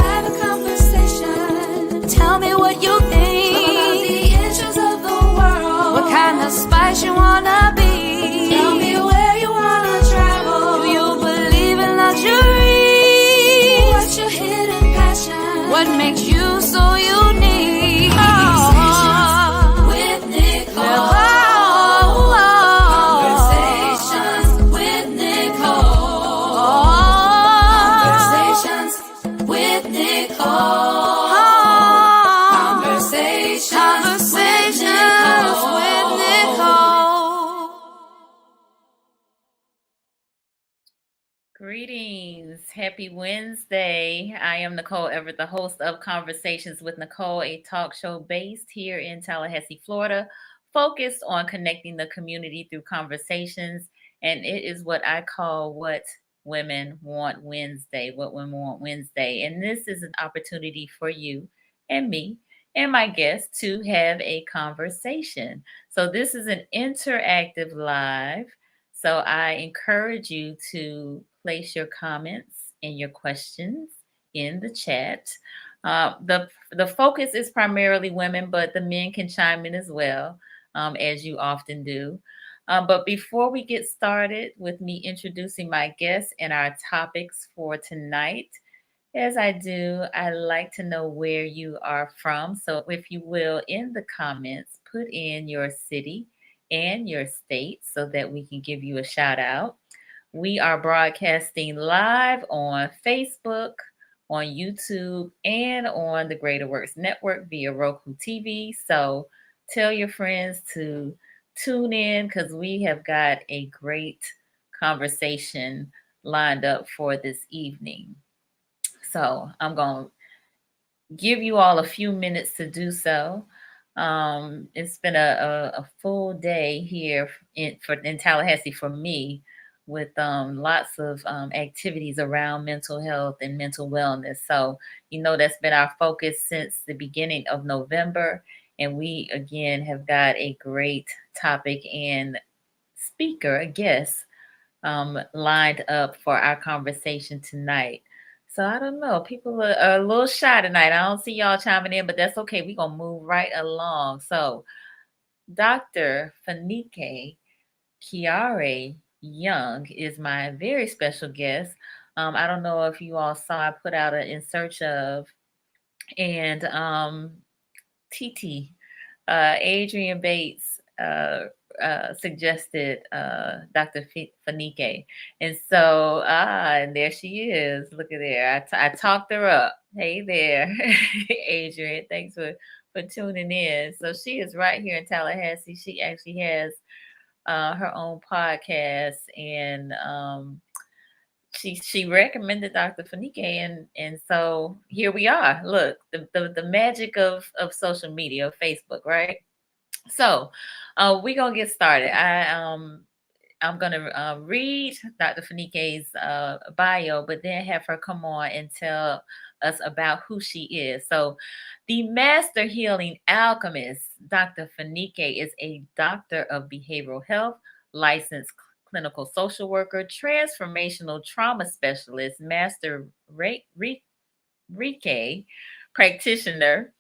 have a conversation. Tell me what you think about the issues of the world. What kind of spice you wanna be? Tell me where you wanna travel. Do you believe in luxury? What's your hidden passion? What makes you so unique? Conversations with Nicole. Conversations with Nicole. Conversations with Nicole. Conversations with Nicole. Greetings. Happy Wednesday. I am Nicole Everett, the host of Conversations with Nicole, a talk show based here in Tallahassee, Florida, focused on connecting the community through conversations. And it is what I call What Women Want Wednesday, What Women Want Wednesday. And this is an opportunity for you and me and my guests to have a conversation. So this is an interactive live. So I encourage you to place your comments and your questions in the chat. The focus is primarily women, but the men can chime in as well, as you often do. But before we get started with me introducing my guests and our topics for tonight, as I do, I like to know where you are from. So if you will, in the comments, put in your city and your state so that we can give you a shout out. We are broadcasting live on Facebook, on YouTube, and on the Greater Works Network via Roku TV. So tell your friends to tune in because we have got a great conversation lined up for this evening. So I'm going to give you all a few minutes to do so. It's been a full day here in Tallahassee for me, with lots of activities around mental health and mental wellness. So, that's been our focus since the beginning of November. And we, again, have got a great topic and speaker, a guest, lined up for our conversation tonight. So I don't know. People are a little shy tonight. I don't see y'all chiming in, but that's okay. We're going to move right along. So Dr. Fanike-Kiara Young is my very special guest. I don't know if you all saw, I put out an In Search Of, and TT, Adrian Bates, suggested Dr. Fenigue. And so, and there she is. Look at there. I talked her up. Hey there, Adrian. Thanks for tuning in. So she is right here in Tallahassee. She actually has her own podcast, and she recommended Dr. Fenigue, and so here we are. Look, the magic of social media, of Facebook, right? So we're gonna get started. I'm gonna read Dr. Fanike's bio, but then have her come on and tell us about who she is. So the Master Healing Alchemist, Dr. Fenigue, is a doctor of behavioral health, licensed clinical social worker, transformational trauma specialist, master Reiki practitioner,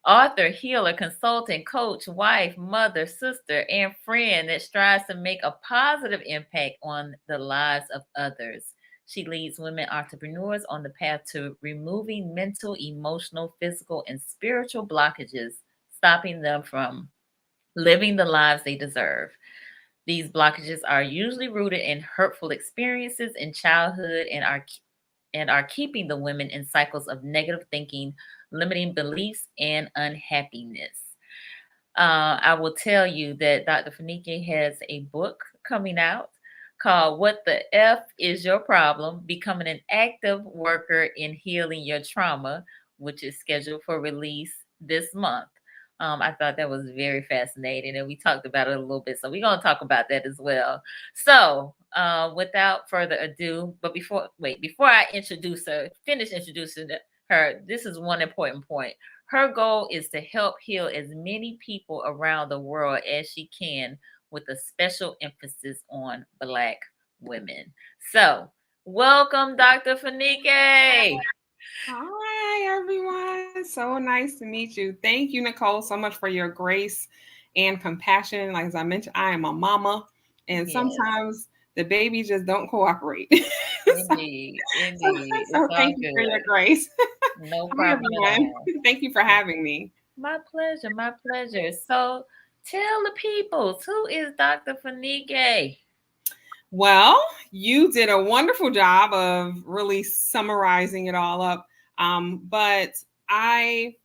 author, healer, consultant, coach, wife, mother, sister, and friend that strives to make a positive impact on the lives of others. She leads women entrepreneurs on the path to removing mental, emotional, physical, and spiritual blockages, stopping them from living the lives they deserve. These blockages are usually rooted in hurtful experiences in childhood and are keeping the women in cycles of negative thinking, limiting beliefs, and unhappiness. I will tell you that Dr. Fenigue has a book coming out called What the F is Your Problem? Becoming an Active Worker in Healing Your Trauma, which is scheduled for release this month. I thought that was very fascinating, and we talked about it a little bit. So we're going to talk about that as well. So without further ado, but before I finish introducing her, this is one important point. Her goal is to help heal as many people around the world as she can, with a special emphasis on Black women. So welcome, Dr. Fenigue. Hi, everyone. So nice to meet you. Thank you, Nicole, so much for your grace and compassion. Like as I mentioned, I am a mama, and Yes, sometimes the babies just don't cooperate. so, indeed, indeed. It's so all thank you for your good. grace. No Hi, problem at everyone. all. Thank you for having me. My pleasure, my pleasure. So tell the people, who is Dr. Fenigue? Well, you did a wonderful job of really summarizing it all up. But I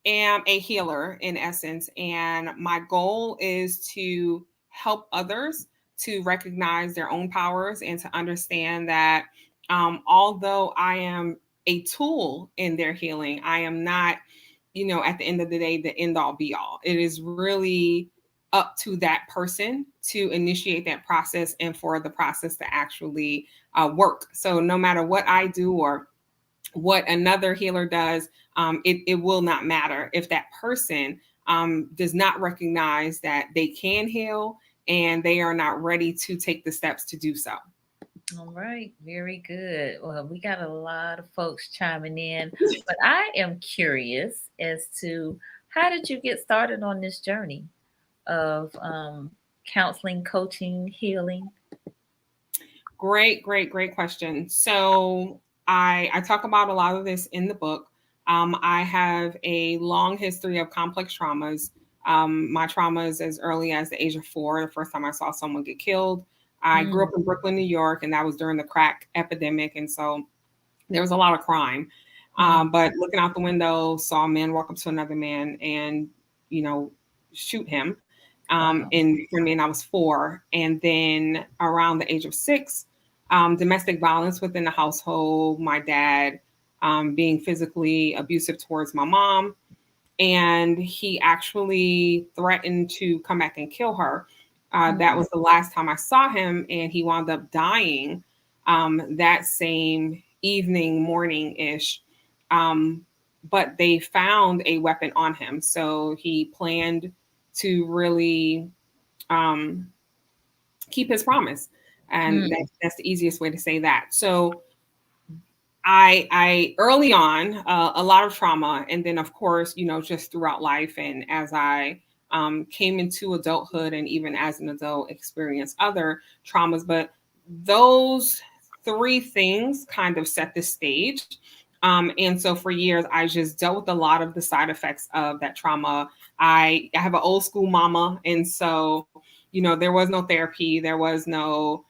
am a healer in essence, and my goal is to help others to recognize their own powers and to understand that although I am a tool in their healing, I am not, at the end of the day, the end all be all. It is really up to that person to initiate that process and for the process to actually work. So no matter what I do or what another healer does, it will not matter if that person does not recognize that they can heal and they are not ready to take the steps to do so. All right, very good. Well, we got a lot of folks chiming in, but I am curious as to how did you get started on this journey of counseling, coaching, healing? Great, great, great question. So I talk about a lot of this in the book. I have a long history of complex traumas. My traumas as early as the age of 4. The first time I saw someone get killed. I grew Mm, up in Brooklyn, New York, and that was during the crack epidemic, and so there was a lot of crime. mm, But looking out the window, saw a man walk up to another man and, you know, shoot him wow. in front of me, and I was 4. And then around the age of 6, domestic violence within the household, my dad being physically abusive towards my mom, and he actually threatened to come back and kill her. That Mm, was the last time I saw him, and he wound up dying that same evening, morning ish. Um, but they found a weapon on him, so he planned to really um, keep his promise, and mm, that's the easiest way to say that. So I early on a lot of trauma, and then of course, just throughout life, and as I came into adulthood, and even as an adult, experienced other traumas. But those 3 things kind of set the stage. And so for years, I just dealt with a lot of the side effects of that trauma. I have an old school mama, and so there was no therapy, there was no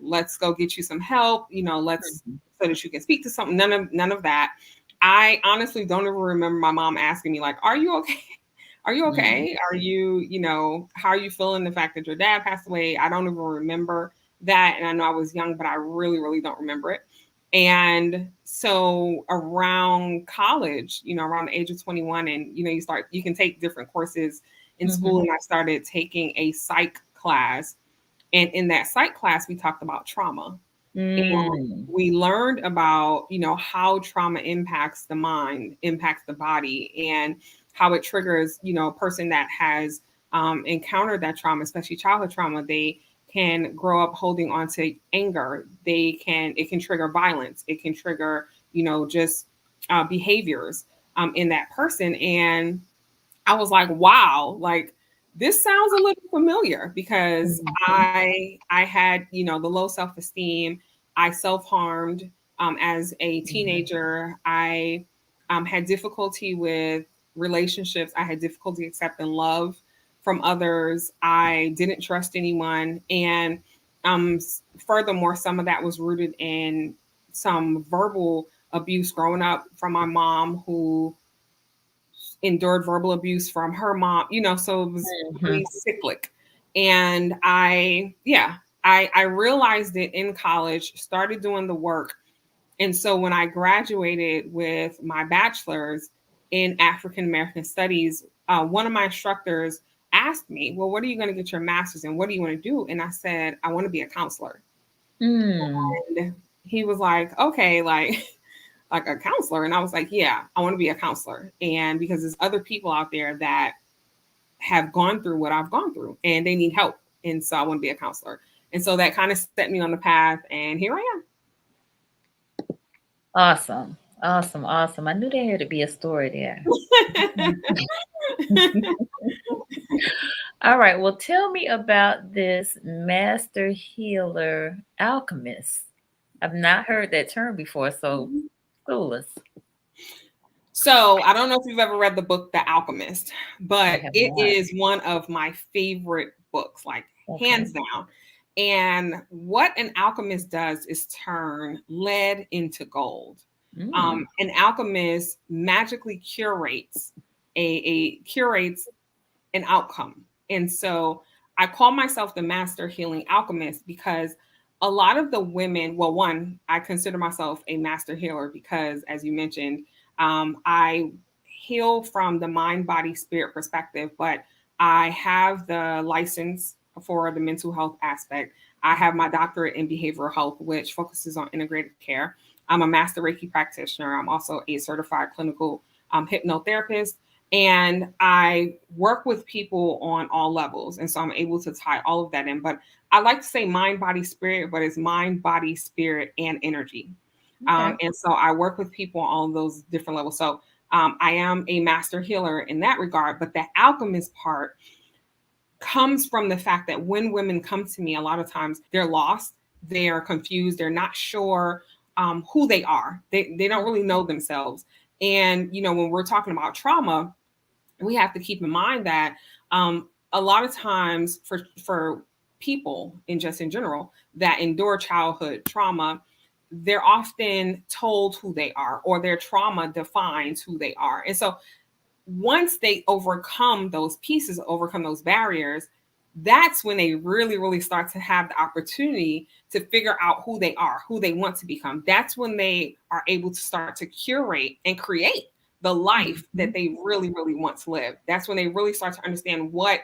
let's go get you some help, let's mm, so that you can speak to something. None of that. I honestly don't even remember my mom asking me like, "Are you okay? Are you mm, okay? Are you, how are you feeling? The fact that your dad passed away." I don't even remember that, and I know I was young, but I really, really don't remember it. And so around college, around the age of 21, and you can take different courses in mhm, school, and I started taking a psych class, and in that psych class, we talked about trauma, and mm, we learned about how trauma impacts the mind, impacts the body, and how it triggers a person that has encountered that trauma, especially childhood trauma. They can grow up holding on to anger. It can trigger violence. It can trigger just behaviors in that person. And I was like, wow, like this sounds a little familiar, because mhm, I had, the low self-esteem. I self-harmed as a mhm, teenager. I had difficulty with relationships. I had difficulty accepting love from others. I didn't trust anyone. And furthermore, some of that was rooted in some verbal abuse growing up from my mom, who endured verbal abuse from her mom, so it was mhm, really cyclic. And I realized it in college, started doing the work. And so when I graduated with my bachelor's in African American studies, one of my instructors asked me, "Well, what are you going to get your master's in? What do you want to do?" And I said, "I want to be a counselor." mm. And he was like, "Okay, like like a counselor?" And I was like, "Yeah, I want to be a counselor." And because there's other people out there that have gone through what I've gone through, and they need help. And so I want to be a counselor. And so that kind of set me on the path, and here I am. Awesome. Awesome, awesome. I knew there had to be a story there. All right. Well, tell me about this master healer alchemist. I've not heard that term before, so clue us. So I don't know if you've ever read the book The Alchemist, I but have it not. is one of my favorite books, like Okay. hands down. And what an alchemist does is turn lead into gold. Mm. An alchemist magically curates curates an outcome. And so I call myself the master healing alchemist because a lot of the women, well, one, I consider myself a master healer because, as you mentioned, I heal from the mind, body, spirit perspective, but I have the license for the mental health aspect. I have my doctorate in behavioral health, which focuses on integrated care. I'm a master Reiki practitioner. I'm also a certified clinical hypnotherapist. And I work with people on all levels. And so I'm able to tie all of that in. But I like to say mind, body, spirit, but it's mind, body, spirit, and energy. Okay. And so I work with people on all those different levels. So I am a master healer in that regard. But the alchemist part comes from the fact that when women come to me, a lot of times they're lost, they're confused, they're not sure who they are. They don't really know themselves. And, you know, when we're talking about trauma, we have to keep in mind that a lot of times for people in just in general that endure childhood trauma, they're often told who they are or their trauma defines who they are. And so once they overcome those pieces, overcome those barriers, that's when they really, really start to have the opportunity to figure out who they are, who they want to become. That's when they are able to start to curate and create the life that they really, really want to live. That's when they really start to understand what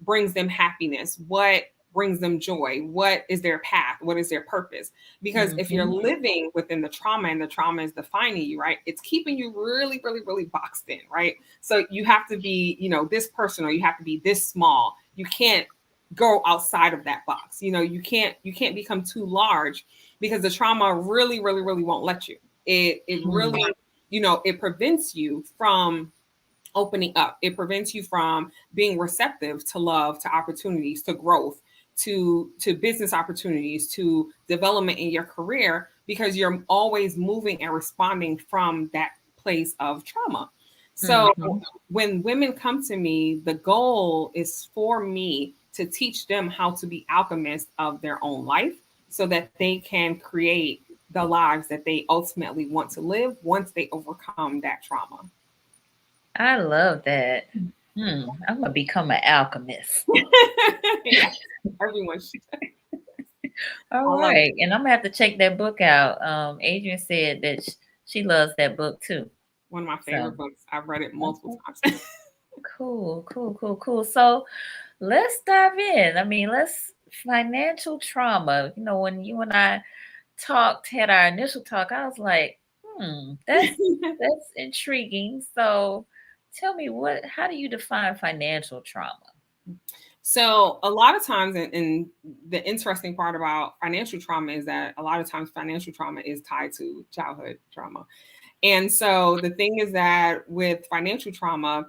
brings them happiness, what brings them joy, what is their path, what is their purpose. Because if you're Mhm. living within the trauma and the trauma is defining you, right, it's keeping you really, really, really boxed in, right? So you have to be, you know, this person, or you have to be this small. You can't go outside of that box. You know, you can't become too large because the trauma really, really, really won't let you. It really, you know, it prevents you from opening up. It prevents you from being receptive to love, to opportunities, to growth, to business opportunities, to development in your career, because you're always moving and responding from that place of trauma. So Mhm. when women come to me, the goal is for me to teach them how to be alchemists of their own life so that they can create the lives that they ultimately want to live once they overcome that trauma. I love that. I'm gonna become an alchemist. Yeah, everyone should. All I love right, and I'm gonna have to check that book out. Adrian said that she loves that book too. one of my So favorite books. I've read it multiple okay. times. Cool, cool, cool, cool. So let's dive in. I mean, let's financial trauma. You know, when you and I had our initial talk, I was like, that's intriguing. So tell me how do you define financial trauma? So a lot of times, and the interesting part about financial trauma is that a lot of times financial trauma is tied to childhood trauma. And so the thing is that with financial trauma,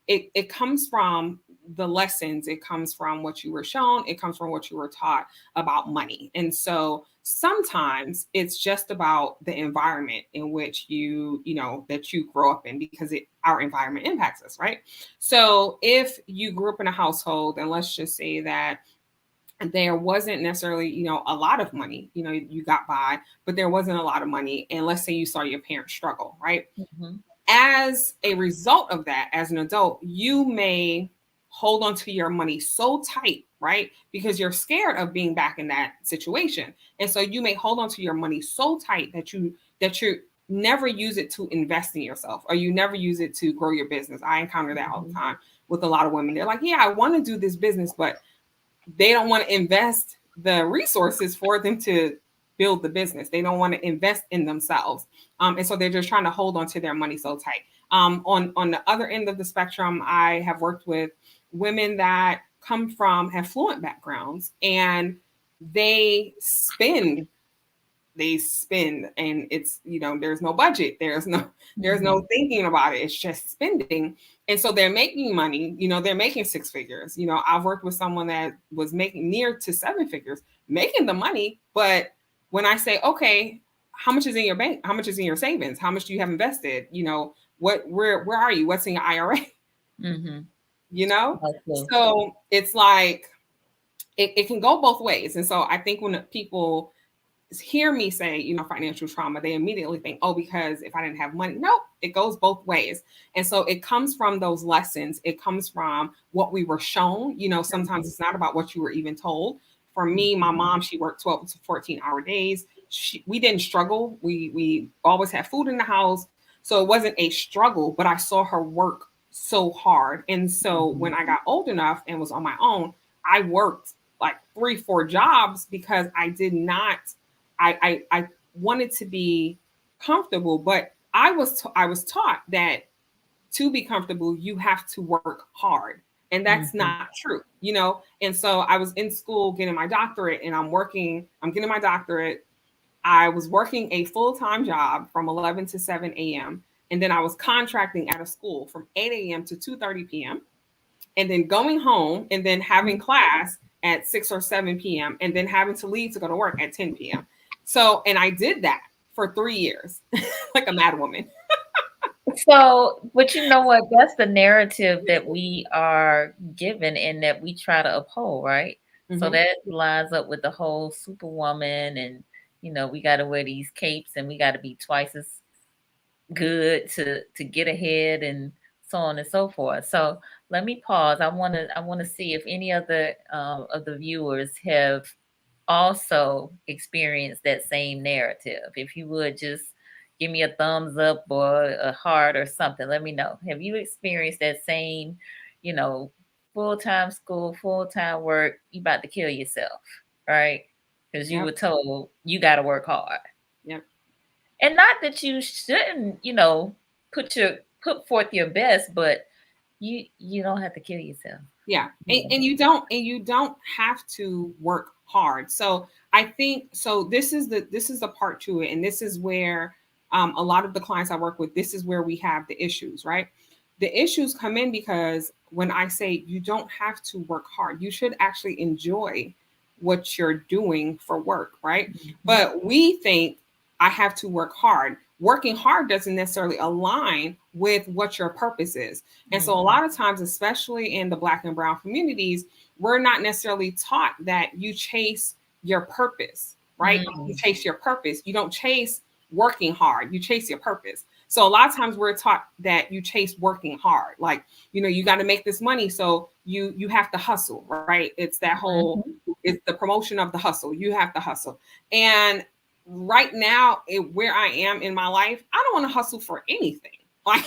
it comes from the lessons, it comes from what you were shown, it comes from what you were taught about money. And so sometimes it's just about the environment in which you know, that you grow up in, because our environment impacts us, right? So if you grew up in a household, and let's just say that there wasn't necessarily, you know, a lot of money, you know, you got by, but there wasn't a lot of money. And let's say you saw your parents struggle, right? Mm-hmm. As a result of that, as an adult, you may hold on to your money so tight, right? Because you're scared of being back in that situation. And so you may hold on to your money so tight that you never use it to invest in yourself, or you never use it to grow your business. I encounter that all the time with a lot of women. They're like, yeah, I want to do this business, but they don't want to invest the resources for them to build the business. They don't want to invest in themselves. And so they're just trying to hold on to their money so tight. On the other end of the spectrum, I have worked with women that come from affluent backgrounds, and they spend they spend, and it's, there's no budget. There's no thinking about it. It's just spending. And so they're making money, they're making six figures. I've worked with someone that was making near to seven figures, making the money. But when I say, okay, how much is in your bank? How much is in your savings? How much do you have invested? Where are you? What's in your IRA? So it's like, it can go both ways. And so I think when people hear me say, financial trauma, they immediately think, oh, because if I didn't have money. No, it goes both ways. And so it comes from those lessons. It comes from what we were shown. Sometimes it's not about what you were even told. For me, my mom, she worked 12 to 14-hour days. We didn't struggle. We always had food in the house. So it wasn't a struggle, but I saw her work so hard. And so when I got old enough and was on my own, I worked like 3-4 jobs because I did not, I wanted to be comfortable, but I was taught that to be comfortable, you have to work hard. And that's not true, And so I was in school getting my doctorate, and I'm getting my doctorate. I was working a full-time job from 11 to 7 a.m. And then I was contracting at a school from 8 a.m. to 2:30 p.m. and then going home and then having class at 6 or 7 p.m. and then having to leave to go to work at 10 p.m. So, and I did that for 3 years, like a mad woman. So, but you know what? That's the narrative that we are given and that we try to uphold, right? So that lines up with the whole superwoman, and we got to wear these capes and we got to be twice as good to get ahead, and so on and so forth. So let me pause. I want to see if any other of the viewers have also experienced that same narrative. If you would just give me a thumbs up or a heart or something, let me know. Have you experienced that same, full-time school, full-time work, you about to kill yourself, right? Because you were told you got to work hard. Yep. And not that you shouldn't, put forth your best, but you don't have to kill yourself. Yeah. And you don't have to work hard. So I think, so this is the part to it. And this is where a lot of the clients I work with, this is where we have the issues, right? The issues come in because when I say you don't have to work hard, you should actually enjoy what you're doing for work, right? But we think I have to work hard. Working hard doesn't necessarily align with what your purpose is. And so a lot of times, especially in the Black and Brown communities, we're not necessarily taught that you chase your purpose, right? You chase your purpose. You don't chase working hard. You chase your purpose. So a lot of times we're taught that you chase working hard. Like, you got to make this money. So you have to hustle, right? It's that whole, it's the promotion of the hustle. You have to hustle. And right now, where I am in my life, I don't want to hustle for anything. Like,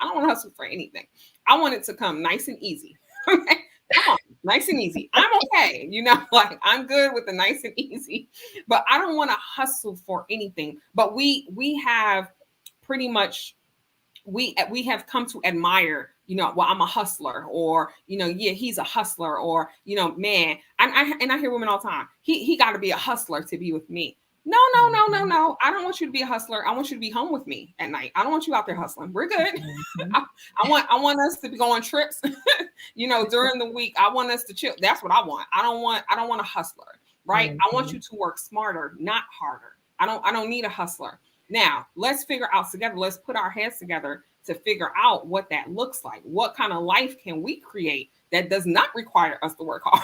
I don't want to hustle for anything. I want it to come nice and easy. Come on, nice and easy. I'm okay. Like, I'm good with the nice and easy, but I don't want to hustle for anything. But we have pretty much, we have come to admire, well, I'm a hustler, or, yeah, he's a hustler, or, man, and I hear women all the time, he got to be a hustler to be with me. No. I don't want you to be a hustler. I want you to be home with me at night. I don't want you out there hustling. We're good. I want us to be going trips, during the week. I want us to chill. That's what I want. I don't want a hustler, right? I want you to work smarter, not harder. I don't need a hustler. Now, let's figure out together. Let's put our heads together to figure out what that looks like. What kind of life can we create that does not require us to work hard?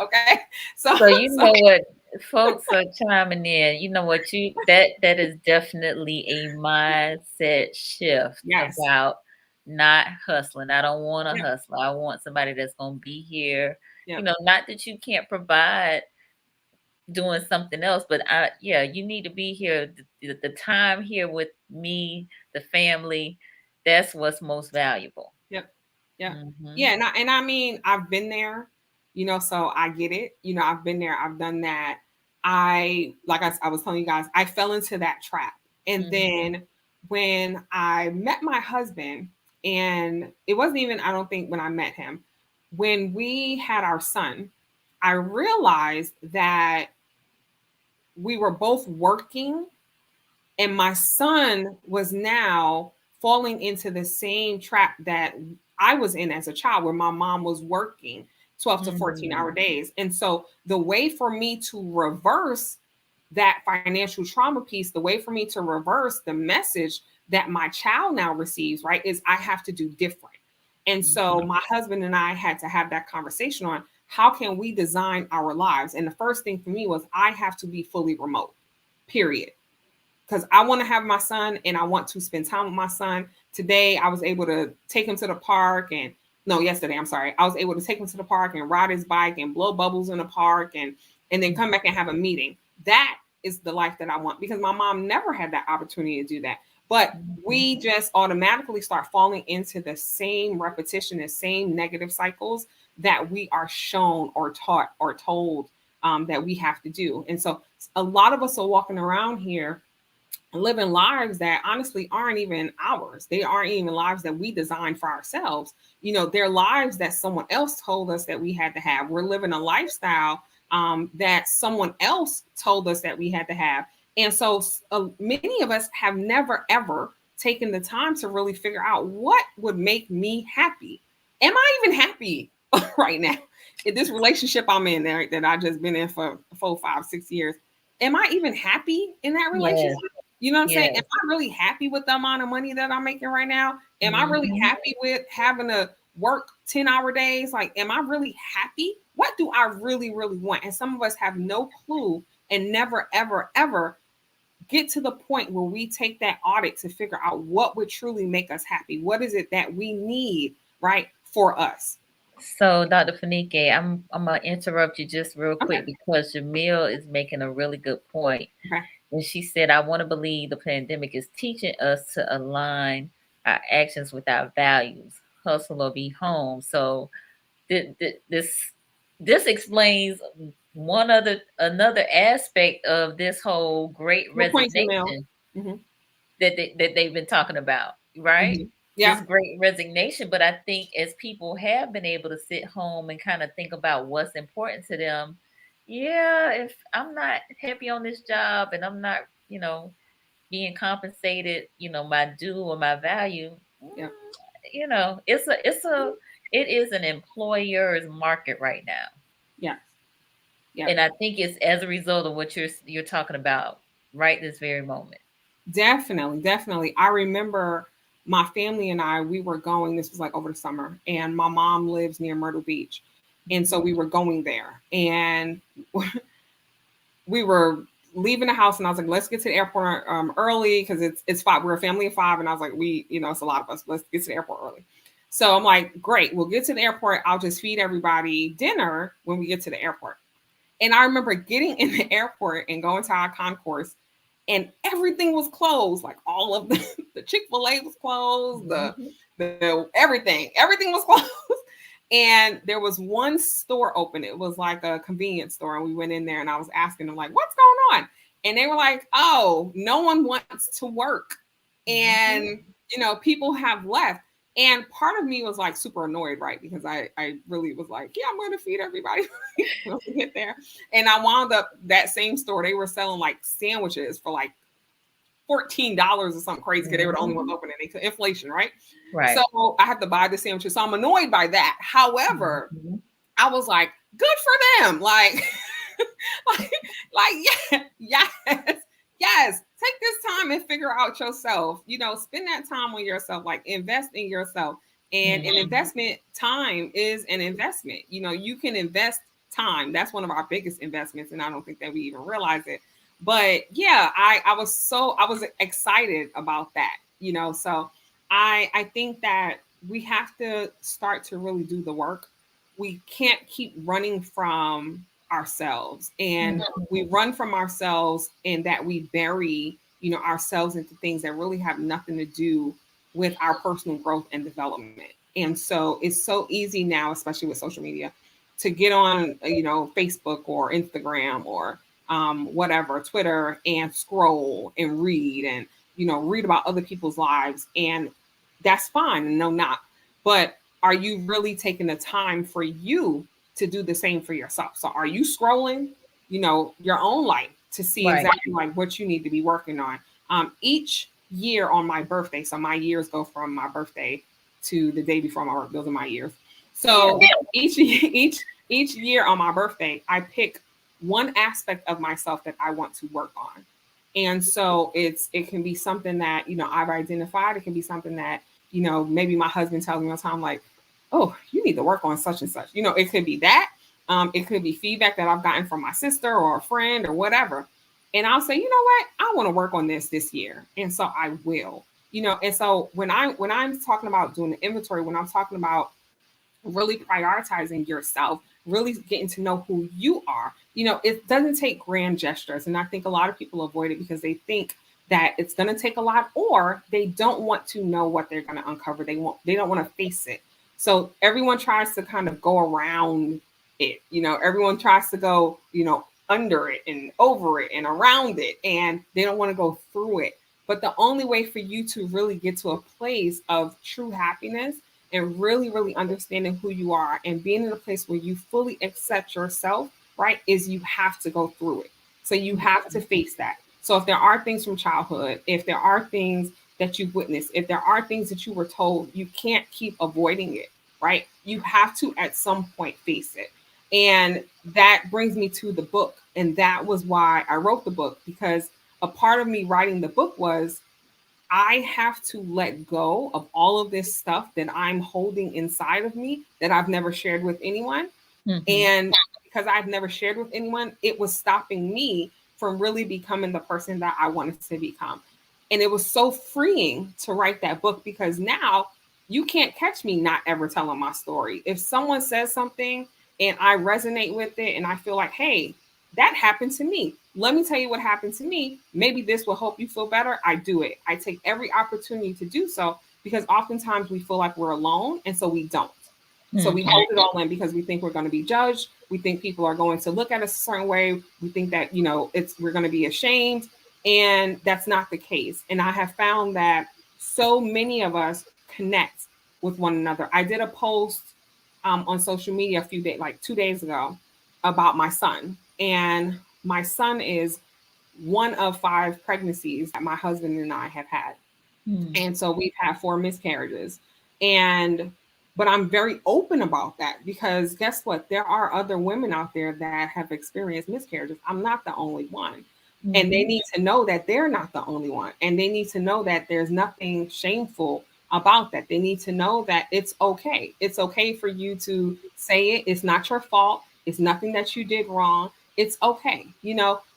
Okay. So know what, folks are chiming in. You know what, that is definitely a mindset shift about not hustling. I don't want a hustler. I want somebody that's going to be here. Not that you can't provide doing something else, but you need to be here. The time here with me, the family, that's what's most valuable. Yeah. And I mean, I've been there, so I get it. I've been there. I've done that. I was telling you guys, I fell into that trap. And then when I met my husband, and it wasn't even, I don't think when I met him, when we had our son, I realized that we were both working, and my son was now falling into the same trap that I was in as a child, where my mom was working 12 to 14-hour days. And so the way for me to reverse that financial trauma piece, the way for me to reverse the message that my child now receives, right, is I have to do different. And so my husband and I had to have that conversation on how can we design our lives. And the first thing for me was I have to be fully remote, period. Because I want to have my son and I want to spend time with my son. Today, I was able to take him to the park yesterday, I'm sorry. I was able to take him to the park and ride his bike and blow bubbles in the park and then come back and have a meeting. That is the life that I want, because my mom never had that opportunity to do that. But we just automatically start falling into the same repetition, the same negative cycles that we are shown or taught or told that we have to do. And so a lot of us are walking around here living lives that honestly aren't even ours. They aren't even lives that we designed for ourselves. They're lives that someone else told us that we had to have. We're living a lifestyle that someone else told us that we had to have. And so many of us have never, ever taken the time to really figure out what would make me happy. Am I even happy right now? In this relationship I'm in there that I've just been in for 4, 5, 6 years, am I even happy in that relationship? Yes. You know what I'm saying? Am I really happy with the amount of money that I'm making right now? Am I really happy with having to work 10-hour days? Like, am I really happy? What do I really, really want? And some of us have no clue and never, ever, ever get to the point where we take that audit to figure out what would truly make us happy. What is it that we need, right, for us? So, Dr. Fenigue, I'm going to interrupt you just real quick because Jamil is making a really good point. Okay. And she said, I want to believe the pandemic is teaching us to align our actions with our values, hustle or be home. So this explains another aspect of this whole great resignation that they've been talking about, right? Mm-hmm. Yeah. This great resignation. But I think as people have been able to sit home and kind of think about what's important to them, if I'm not happy on this job and I'm not, being compensated, my due or my value, it is an employer's market right now. Yeah. Yeah. And I think it's as a result of what you're talking about right this very moment. Definitely. I remember my family and we were going, this was like over the summer, and my mom lives near Myrtle Beach. And so we were going there, and we were leaving the house, and I was like, let's get to the airport early, because it's 5. We're a family of 5. And I was like, it's a lot of us. Let's get to the airport early. So I'm like, great, we'll get to the airport. I'll just feed everybody dinner when we get to the airport. And I remember getting in the airport and going to our concourse, and everything was closed. Like all of the Chick-fil-A was closed, the everything was closed. And there was one store open. It was like a convenience store. And we went in there, and I was asking them, like, what's going on? And they were like, oh, no one wants to work. And, people have left. And part of me was like super annoyed, right? Because I really was like, I'm going to feed everybody when we get there. And I wound up that same store. They were selling like sandwiches for like $14 or something crazy, because they were the only ones open, and they could inflation, right? Right. So I have to buy the sandwiches. So I'm annoyed by that. However, I was like, good for them. Like, yes. Take this time and figure out yourself. Spend that time on yourself. Like, invest in yourself. And an investment, time is an investment. You can invest time. That's one of our biggest investments, and I don't think that we even realize it. But I was excited about that. So I think that we have to start to really do the work. We can't keep running from ourselves, and we run from ourselves, and that we bury, ourselves into things that really have nothing to do with our personal growth and development. And so it's so easy now, especially with social media, to get on, Facebook or Instagram or whatever, Twitter, and scroll and read and, read about other people's lives. And that's fine. No, not. But are you really taking the time for you to do the same for yourself? So are you scrolling, your own life to see Right. exactly like what you need to be working on. Each year on my birthday, so my years go from my birthday to the day before my birthday. Those are my years. So each year on my birthday, I pick one aspect of myself that I want to work on. And so it can be something that, I've identified. It can be something that, maybe my husband tells me all the time, like, oh, you need to work on such and such. It could be that. It could be feedback that I've gotten from my sister or a friend or whatever. And I'll say, you know what, I want to work on this year. And so I will, and so when I'm talking about doing the inventory, when I'm talking about really prioritizing yourself, really getting to know who you are. It doesn't take grand gestures. And I think a lot of people avoid it because they think that it's going to take a lot, or they don't want to know what they're going to uncover. They don't want to face it. So everyone tries to kind of go around it. Everyone tries to go, under it and over it and around it, and they don't want to go through it. But the only way for you to really get to a place of true happiness and really, really understanding who you are and being in a place where you fully accept yourself, right, is you have to go through it. So you have to face that. So if there are things from childhood, if there are things that you've witnessed, if there are things that you were told, you can't keep avoiding it, right? You have to at some point face it. And that brings me to the book. And that was why I wrote the book, because a part of me writing the book was I have to let go of all of this stuff that I'm holding inside of me that I've never shared with anyone. Mm-hmm. And because I've never shared with anyone, it was stopping me from really becoming the person that I wanted to become. And it was so freeing to write that book, because now you can't catch me not ever telling my story. If someone says something and I resonate with it and I feel like, hey, that happened to me. Let me tell you what happened to me. Maybe this will help you feel better. I do it. I take every opportunity to do so, because oftentimes we feel like we're alone, and so we don't. Mm-hmm. So we hold it all in because we think we're going to be judged. We think people are going to look at us a certain way. We think that, we're going to be ashamed, and that's not the case. And I have found that so many of us connect with one another. I did a post on social media 2 days ago about my son. And my son is one of 5 pregnancies that my husband and I have had. And so we've had 4 miscarriages. But I'm very open about that, because guess what? There are other women out there that have experienced miscarriages. I'm not the only one. And they need to know that they're not the only one. And they need to know that there's nothing shameful about that. They need to know that it's okay. It's okay for you to say it. It's not your fault. It's nothing that you did wrong. It's okay.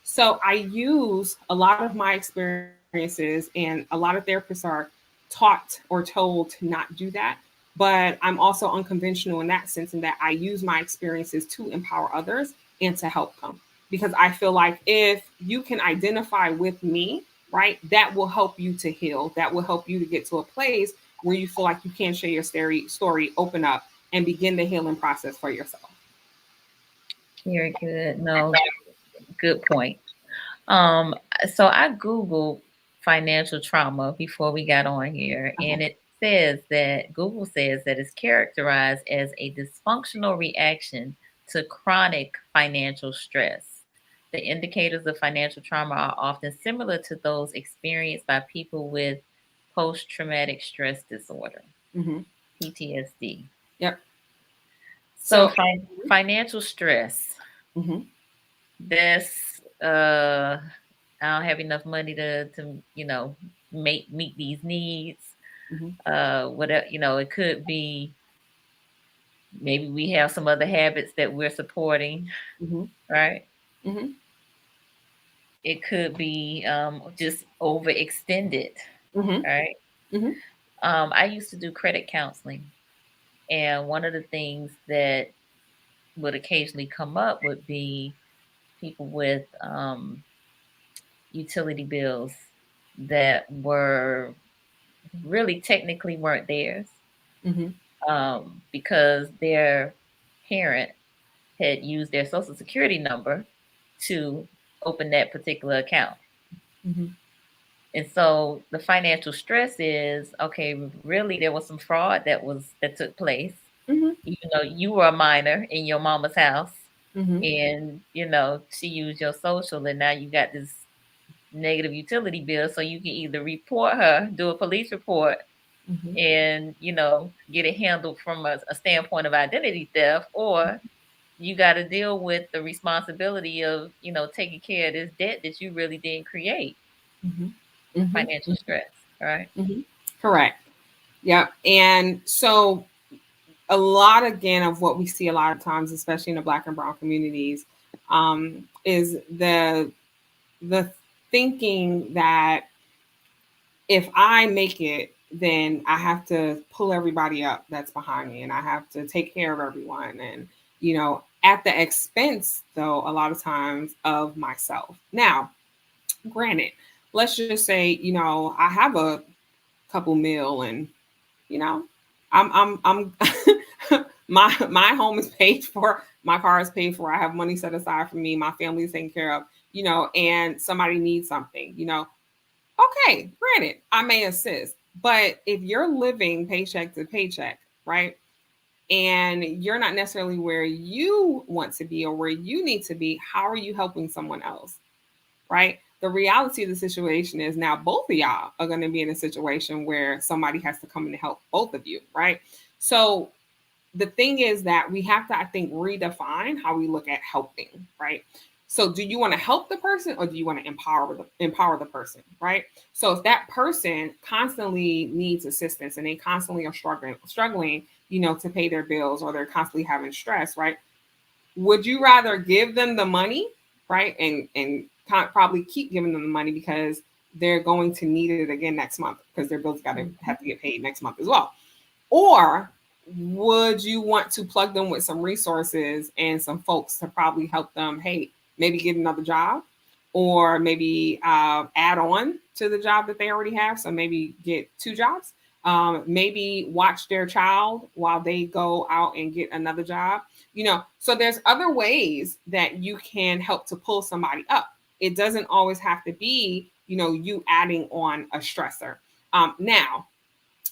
So I use a lot of my experiences, and a lot of therapists are taught or told to not do that. But I'm also unconventional in that sense, in that I use my experiences to empower others and to help them. Because I feel like if you can identify with me, right, that will help you to heal. That will help you to get to a place where you feel like you can share your story, open up, and begin the healing process for yourself. Very good. No, good point. So I Googled financial trauma before we got on here, and it says that Google says that it's characterized as a dysfunctional reaction to chronic financial stress. The indicators of financial trauma are often similar to those experienced by people with post-traumatic stress disorder, PTSD. Yep. So financial stress. This I don't have enough money to meet these needs. Whatever, it could be, maybe we have some other habits that we're supporting, right? It could be just overextended, right? I used to do credit counseling, and one of the things that would occasionally come up would be people with utility bills that were really technically weren't theirs, because their parent had used their social security number to open that particular account. And so the financial stress is, okay, really there was some fraud that took place. Even though you were a minor in your mama's house, and she used your social, and now you got this negative utility bill, so you can either report her, do a police report, and get it handled from a standpoint of identity theft, or you got to deal with the responsibility of taking care of this debt that you really didn't create. Financial stress, right? Correct. Yep. And so a lot, again, of what we see a lot of times, especially in the Black and Brown communities, is the thinking that if I make it, then I have to pull everybody up that's behind me, and I have to take care of everyone. And, at the expense, though, a lot of times of myself. Now, granted, let's just say, I have a couple mil, and, I'm my home is paid for, my car is paid for, I have money set aside for me, my family is taken care of, and somebody needs something, okay, granted, I may assist. But if you're living paycheck to paycheck, right, and you're not necessarily where you want to be or where you need to be, how are you helping someone else, right? The reality of the situation is now both of y'all are going to be in a situation where somebody has to come in and help both of you, right? So the thing is that we have to, I think, redefine how we look at helping, right? So do you want to help the person, or do you want to empower the person, right? So if that person constantly needs assistance and they constantly are struggling, to pay their bills, or they're constantly having stress, right? Would you rather give them the money, right? And probably keep giving them the money because they're going to need it again next month because their bills have to get paid next month as well. Or would you want to plug them with some resources and some folks to probably help them, hey, maybe get another job, or maybe add on to the job that they already have. So maybe get 2 jobs, maybe watch their child while they go out and get another job, so there's other ways that you can help to pull somebody up. It doesn't always have to be, you adding on a stressor. Now,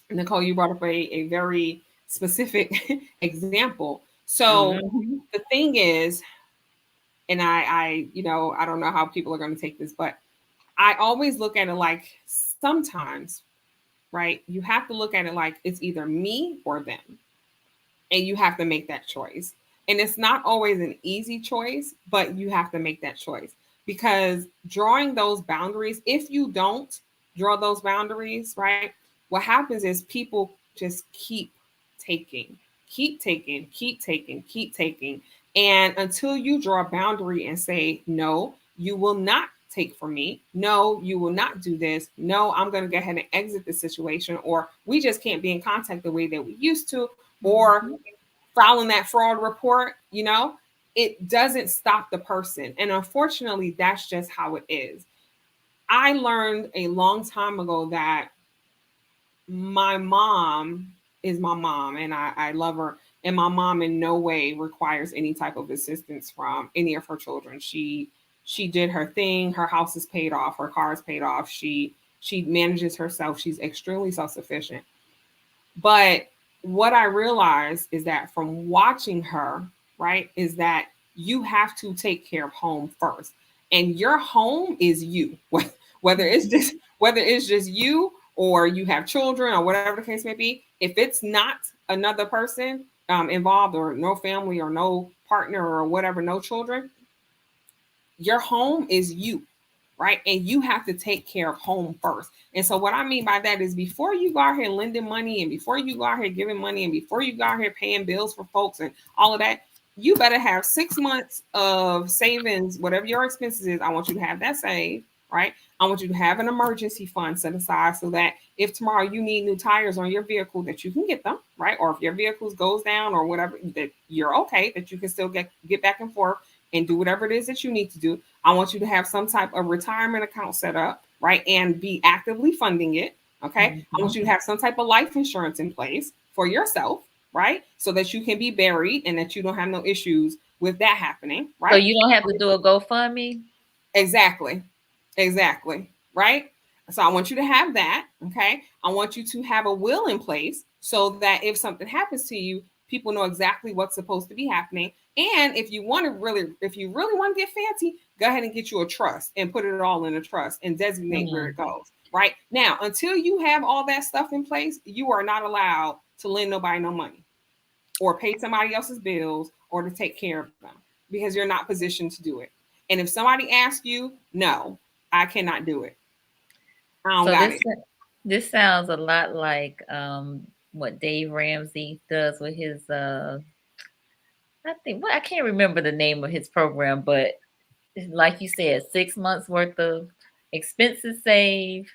Nicole, you brought up a very specific example. So the thing is, and I don't know how people are going to take this, but I always look at it like sometimes, right? You have to look at it like it's either me or them. And you have to make that choice. And it's not always an easy choice, but you have to make that choice, because drawing those boundaries, if you don't draw those boundaries, right, what happens is people just keep taking. And until you draw a boundary and say, no, you will not take from me. No, you will not do this. No, I'm going to go ahead and exit the situation, or we just can't be in contact the way that we used to, or filing that fraud report, it doesn't stop the person. And unfortunately, that's just how it is. I learned a long time ago that my mom is my mom, and I love her. And my mom in no way requires any type of assistance from any of her children. She did her thing. Her house is paid off. Her car is paid off. She manages herself. She's extremely self-sufficient. But what I realized is that from watching her, right, is that you have to take care of home first. And your home is you, whether it's just you, or you have children, or whatever the case may be. If it's not another person involved, or no family, or no partner, or whatever, no children, your home is you, right? And you have to take care of home first. And so what I mean by that is, before you go out here lending money, and before you go out here giving money, and before you go out here paying bills for folks and all of that, you better have 6 months of savings, whatever your expenses is. I want you to have that saved, right? I want you to have an emergency fund set aside, so that if tomorrow you need new tires on your vehicle, that you can get them, right? Or if your vehicle goes down or whatever, that you're okay, that you can still get back and forth and do whatever it is that you need to do. I want you to have some type of retirement account set up, right? And be actively funding it, okay? I want you to have some type of life insurance in place for yourself, right? So that you can be buried and that you don't have no issues with that happening, right? So you don't have to do a GoFundMe? Exactly, right? So I want you to have that, okay? I want you to have a will in place, so that if something happens to you, People know exactly what's supposed to be happening. And if you really want to get fancy, go ahead and get you a trust and put it all in a trust and designate where it goes. Right now, until you have all that stuff in place, you are not allowed to lend nobody no money or pay somebody else's bills or to take care of them because you're not positioned to do it. And if somebody asks you, no, I cannot do it. I don't got it. This sounds a lot like what Dave Ramsey does with his I can't remember the name of his program, but like you said, 6 months worth of expenses saved,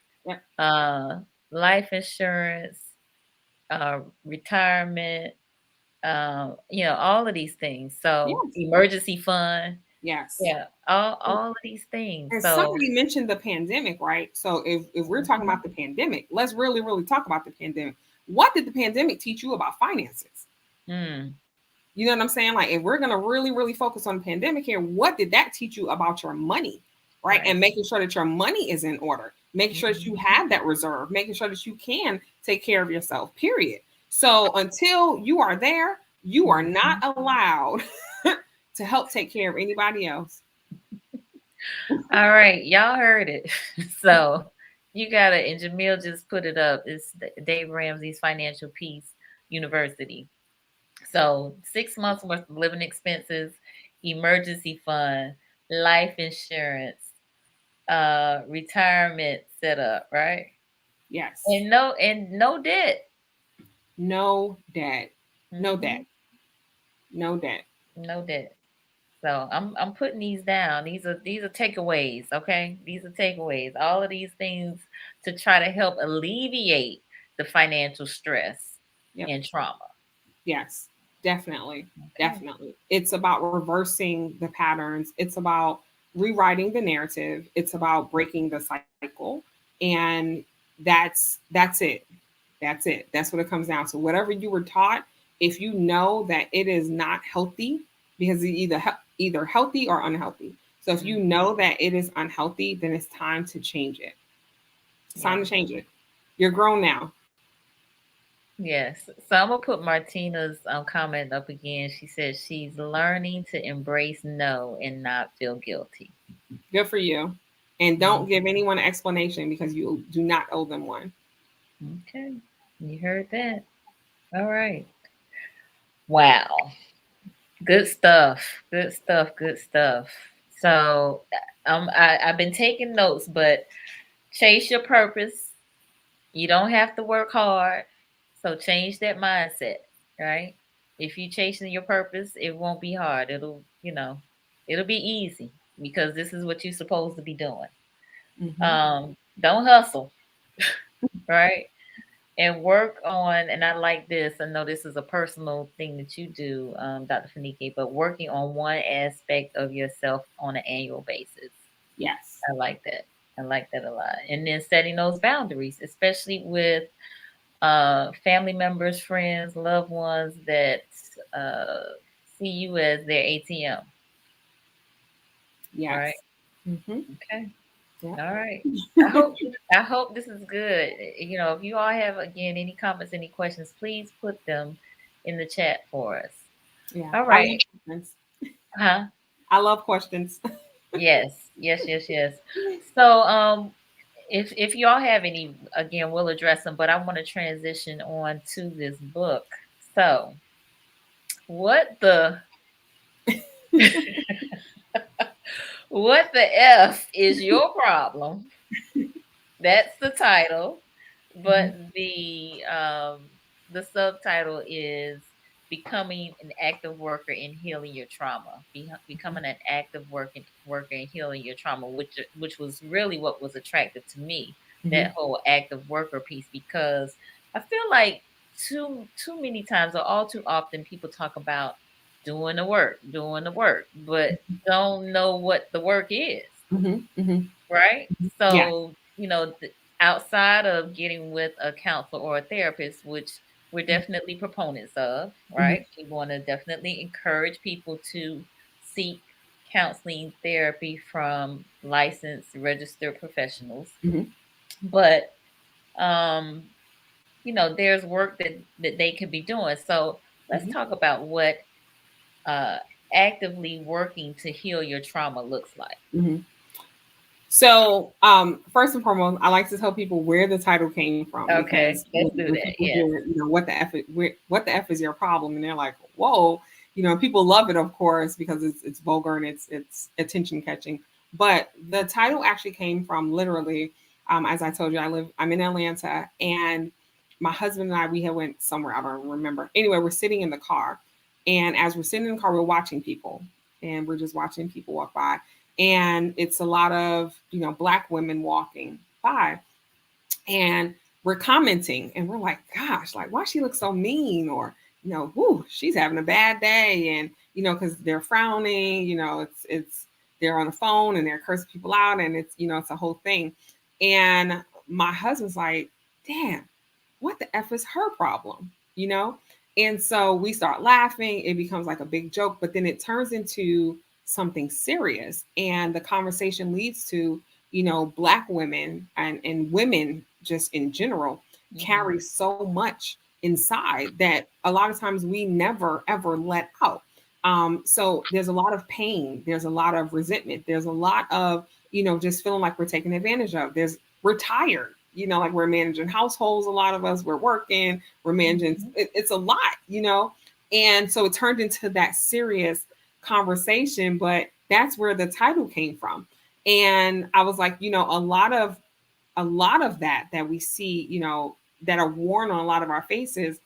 life insurance, retirement, all of these things. So emergency fund. Yes. Yeah. All of these things. And so somebody mentioned the pandemic, right? So if we're talking about the pandemic, let's really, really talk about the pandemic. What did the pandemic teach you about finances? You know what I'm saying? Like, if we're going to really, really focus on the pandemic here, what did that teach you about your money? Right. And making sure that your money is in order, making sure that you have that reserve, making sure that you can take care of yourself, period. So until you are there, you are not allowed to help take care of anybody else. All right. Y'all heard it. So you got it. And Jamil just put it up. It's Dave Ramsey's Financial Peace University. So 6 months worth of living expenses, emergency fund, life insurance, retirement setup, right? Yes. And no debt. No debt. No debt. No debt. No debt. So I'm putting these down. These are takeaways, okay? These are takeaways. All of these things to try to help alleviate the financial stress and trauma. Yes, definitely. Okay. Definitely. It's about reversing the patterns. It's about rewriting the narrative. It's about breaking the cycle. And that's it. That's it. That's what it comes down to. Whatever you were taught, if you know that it is not healthy, because it's either healthy or unhealthy. So if you know that it is unhealthy, then it's time to change it. It's time to change it. You're grown now. Yes. So I'm going to put Martina's comment up again. She says she's learning to embrace no and not feel guilty. Good for you. And don't give anyone an explanation because you do not owe them one. Okay. You heard that. All right. Wow. Good stuff. Good stuff. Good stuff. So I've been taking notes, but chase your purpose. You don't have to work hard. So change that mindset, right? If you're chasing your purpose, it won't be hard. It'll be easy because this is what you're supposed to be doing. Don't hustle, right? And work on, and I like this. I know this is a personal thing that you do, Dr. Fenigue, but working on one aspect of yourself on an annual basis. Yes. I like that. I like that a lot. And then setting those boundaries, especially with family members, friends, loved ones that see you as their ATM. Yes. All right. Okay. Yeah. All right. I hope this is good. If you all have again any comments, any questions, please put them in the chat for us. Yeah. All right. I love questions. Yes. So if you all have any, again, we'll address them, but I want to transition on to this book. So what the what the F is your problem? That's the title, but the subtitle is Becoming an Active Worker in Healing Your Trauma. Becoming an active worker in healing your trauma, which was really what was attractive to me, that whole active worker piece, because I feel like too many times or all too often people talk about doing the work, but don't know what the work is. Right? So, outside of getting with a counselor or a therapist, which we're definitely proponents of, right? We want to definitely encourage people to seek counseling therapy from licensed, registered professionals. But, there's work that they could be doing. So let's talk about what actively working to heal your trauma looks like. So, first and foremost, I like to tell people where the title came from, Okay, because let's do when that. people Yes. hear, what the F is your problem, and they're like, whoa, people love it, of course, because it's vulgar and it's attention catching. But the title actually came from literally, as I told you, I'm in Atlanta, and my husband and we had went somewhere, I don't remember. Anyway, we're sitting in the car, and as we're sitting in the car, we're watching people, and we're just watching people walk by. And it's a lot of, Black women walking by, and we're commenting, and we're like, gosh, like, why she looks so mean? Or, whoo, she's having a bad day. And, because they're frowning, they're on the phone and they're cursing people out, and it's a whole thing. And my husband's like, damn, what the F is her problem? And so we start laughing. It becomes like a big joke, but then it turns into something serious. And the conversation leads to, Black women and women just in general carry so much inside that a lot of times we never, ever let out. So there's a lot of pain. There's a lot of resentment. There's a lot of, just feeling like we're taken advantage of. We're tired. Like, we're managing households. A lot of us, we're working, we're managing. It's a lot, And so it turned into that serious conversation, but that's where the title came from. And I was like, a lot of that we see, that are worn on a lot of our faces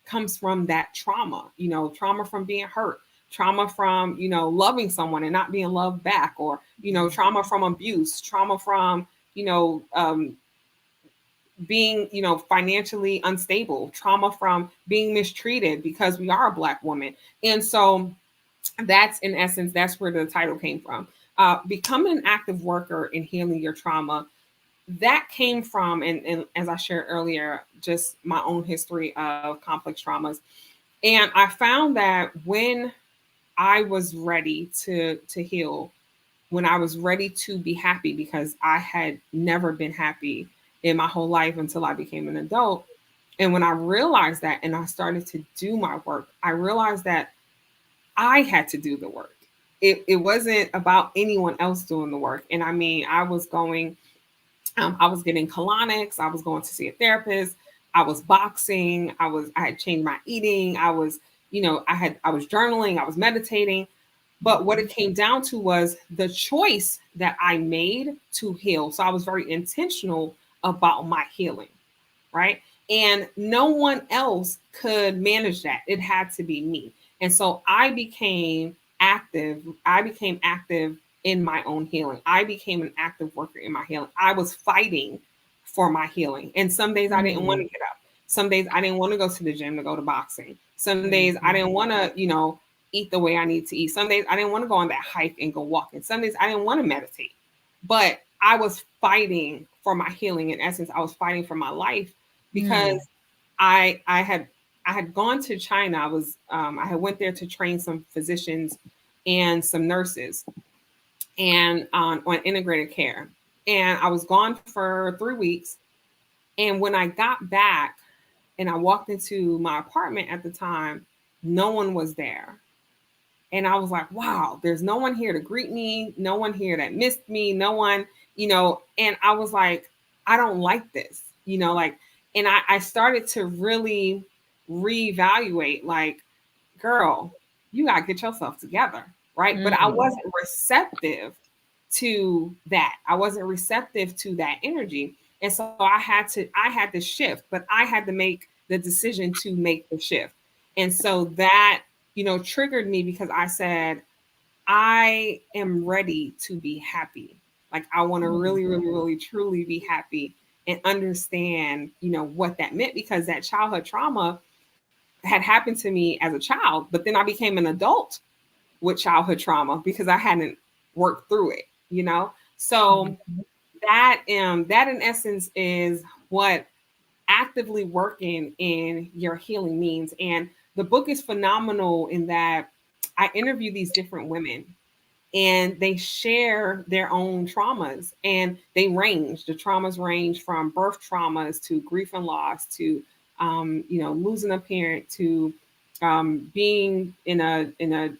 comes from that trauma, trauma from being hurt, trauma from, loving someone and not being loved back, or, trauma from abuse, trauma from, being, financially unstable, trauma from being mistreated because we are a Black woman. And so that's, in essence, that's where the title came from. Becoming an active worker in healing your trauma, that came from, and as I shared earlier, just my own history of complex traumas. And I found that when I was ready to heal, when I was ready to be happy, because I had never been happy in my whole life until I became an adult. And when I realized that and I started to do my work, I realized that I had to do the work. It wasn't about anyone else doing the work. And I mean, I was getting colonics. I was going to see a therapist. I was boxing. I had changed my eating. I was journaling. I was meditating. But what it came down to was the choice that I made to heal. So I was very intentional about my healing, right? And no one else could manage that. It had to be me. And so I became active. I became active in my own healing. I became an active worker in my healing. I was fighting for my healing. And some days I didn't want to get up. Some days I didn't want to go to the gym to go to boxing. Some days I didn't want to, eat the way I need to eat. Some days I didn't want to go on that hike and go walking. Some days I didn't want to meditate. But I was fighting for my healing. In essence, I was fighting for my life, because I had gone to China. I had went there to train some physicians and some nurses, and on integrated care. And I was gone for 3 weeks. And when I got back and I walked into my apartment at the time, no one was there. And I was like, wow, there's no one here to greet me, no one here that missed me, no one, and I was like, I don't like this, and I started to really reevaluate, like, girl, you got to get yourself together, right? But I wasn't receptive to that. I wasn't receptive to that energy. And so I had to shift, but I had to make the decision to make the shift. And so that, triggered me, because I said, I am ready to be happy. Like, I want to really, really, really, truly be happy and understand, what that meant, because that childhood trauma had happened to me as a child, but then I became an adult with childhood trauma because I hadn't worked through it, So that in essence is what actively working in your healing means. And the book is phenomenal in that I interview these different women, and they share their own traumas, and the traumas range from birth traumas to grief and loss to losing a parent, to being in a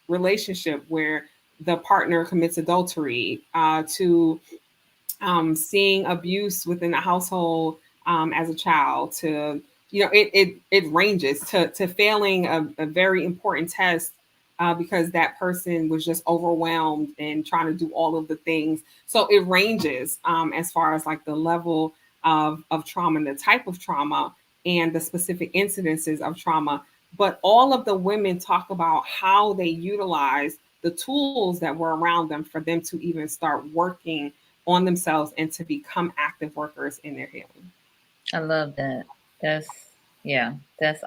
relationship where the partner commits adultery, to seeing abuse within the household as a child, to it ranges to failing a very important test because that person was just overwhelmed and trying to do all of the things. So it ranges as far as like the level of trauma and the type of trauma and the specific incidences of trauma. But all of the women talk about how they utilize the tools that were around them for them to even start working on themselves and to become active workers in their healing. I love that. That's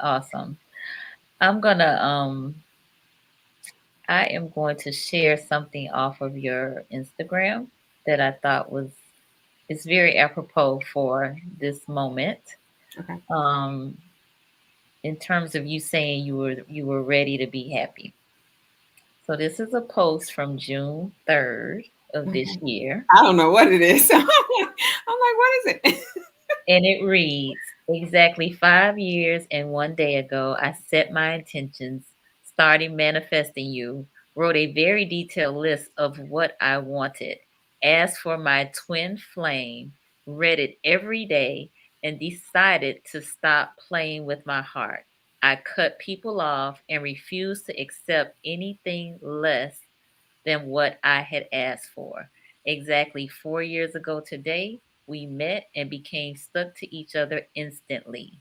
awesome. I'm gonna I am going to share something off of your Instagram that I thought was it's very apropos for this moment. Okay. In terms of you saying you were ready to be happy. So this is a post from June 3rd of this year. I don't know what it is. I'm like, what is it? And it reads, exactly 5 years and 1 day ago, I set my intentions, started manifesting you, wrote a very detailed list of what I wanted, asked for my twin flame, read it every day, and decided to stop playing with my heart. I cut people off and refused to accept anything less than what I had asked for. Exactly 4 years ago today, we met and became stuck to each other instantly.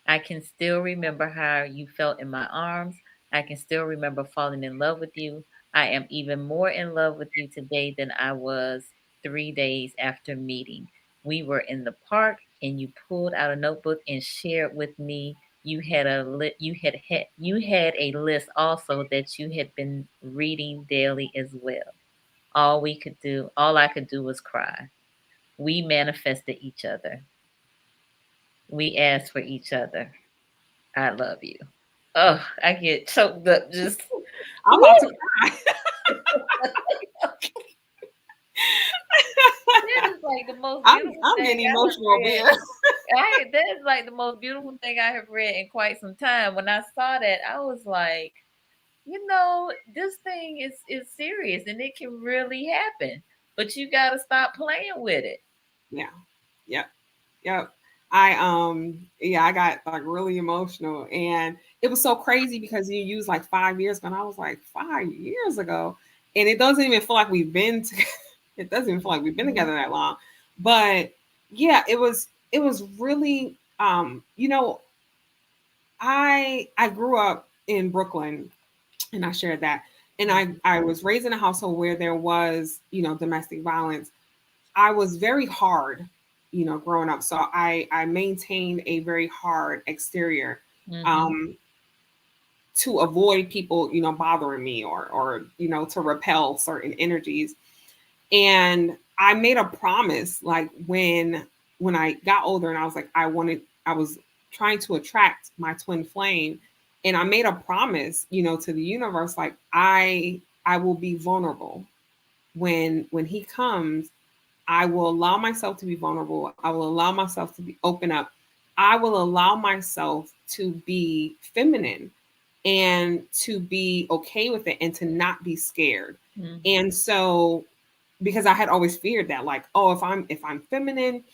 I can still remember how you felt in my arms. I can still remember falling in love with you. I am even more in love with you today than I was 3 days after meeting. We were in the park and you pulled out a notebook and shared with me you had a list also that you had been reading daily as well. All I could do was cry. We manifested each other. We asked for each other. I love you. Oh, I get choked up just I'm woo! about to cry. That is like the most beautiful I'm thing getting I have emotional read. there. That is like the most beautiful thing I have read in quite some time. When I saw that, I was like, this thing is serious and it can really happen. But you gotta stop playing with it. Yeah. Yep. Yep. I got like really emotional, and it was so crazy because you used like 5 years ago, and I was like 5 years ago, and it doesn't even feel like we've been together. It doesn't even feel like we've been Mhm. together that long. But yeah, it was really I grew up in Brooklyn, and I shared that. And I was raised in a household where there was, domestic violence. I was very hard, growing up. So I maintained a very hard exterior Mhm. um, to avoid people, bothering me, or to repel certain energies. And I made a promise, like when I got older, and I was like, I was trying to attract my twin flame, and I made a promise, to the universe, like I will be vulnerable when he comes. I will allow myself to be vulnerable. I will allow myself to be open up. I will allow myself to be feminine and to be okay with it and to not be scared. Mhm. And so, because I had always feared that, like, oh, if I'm feminine,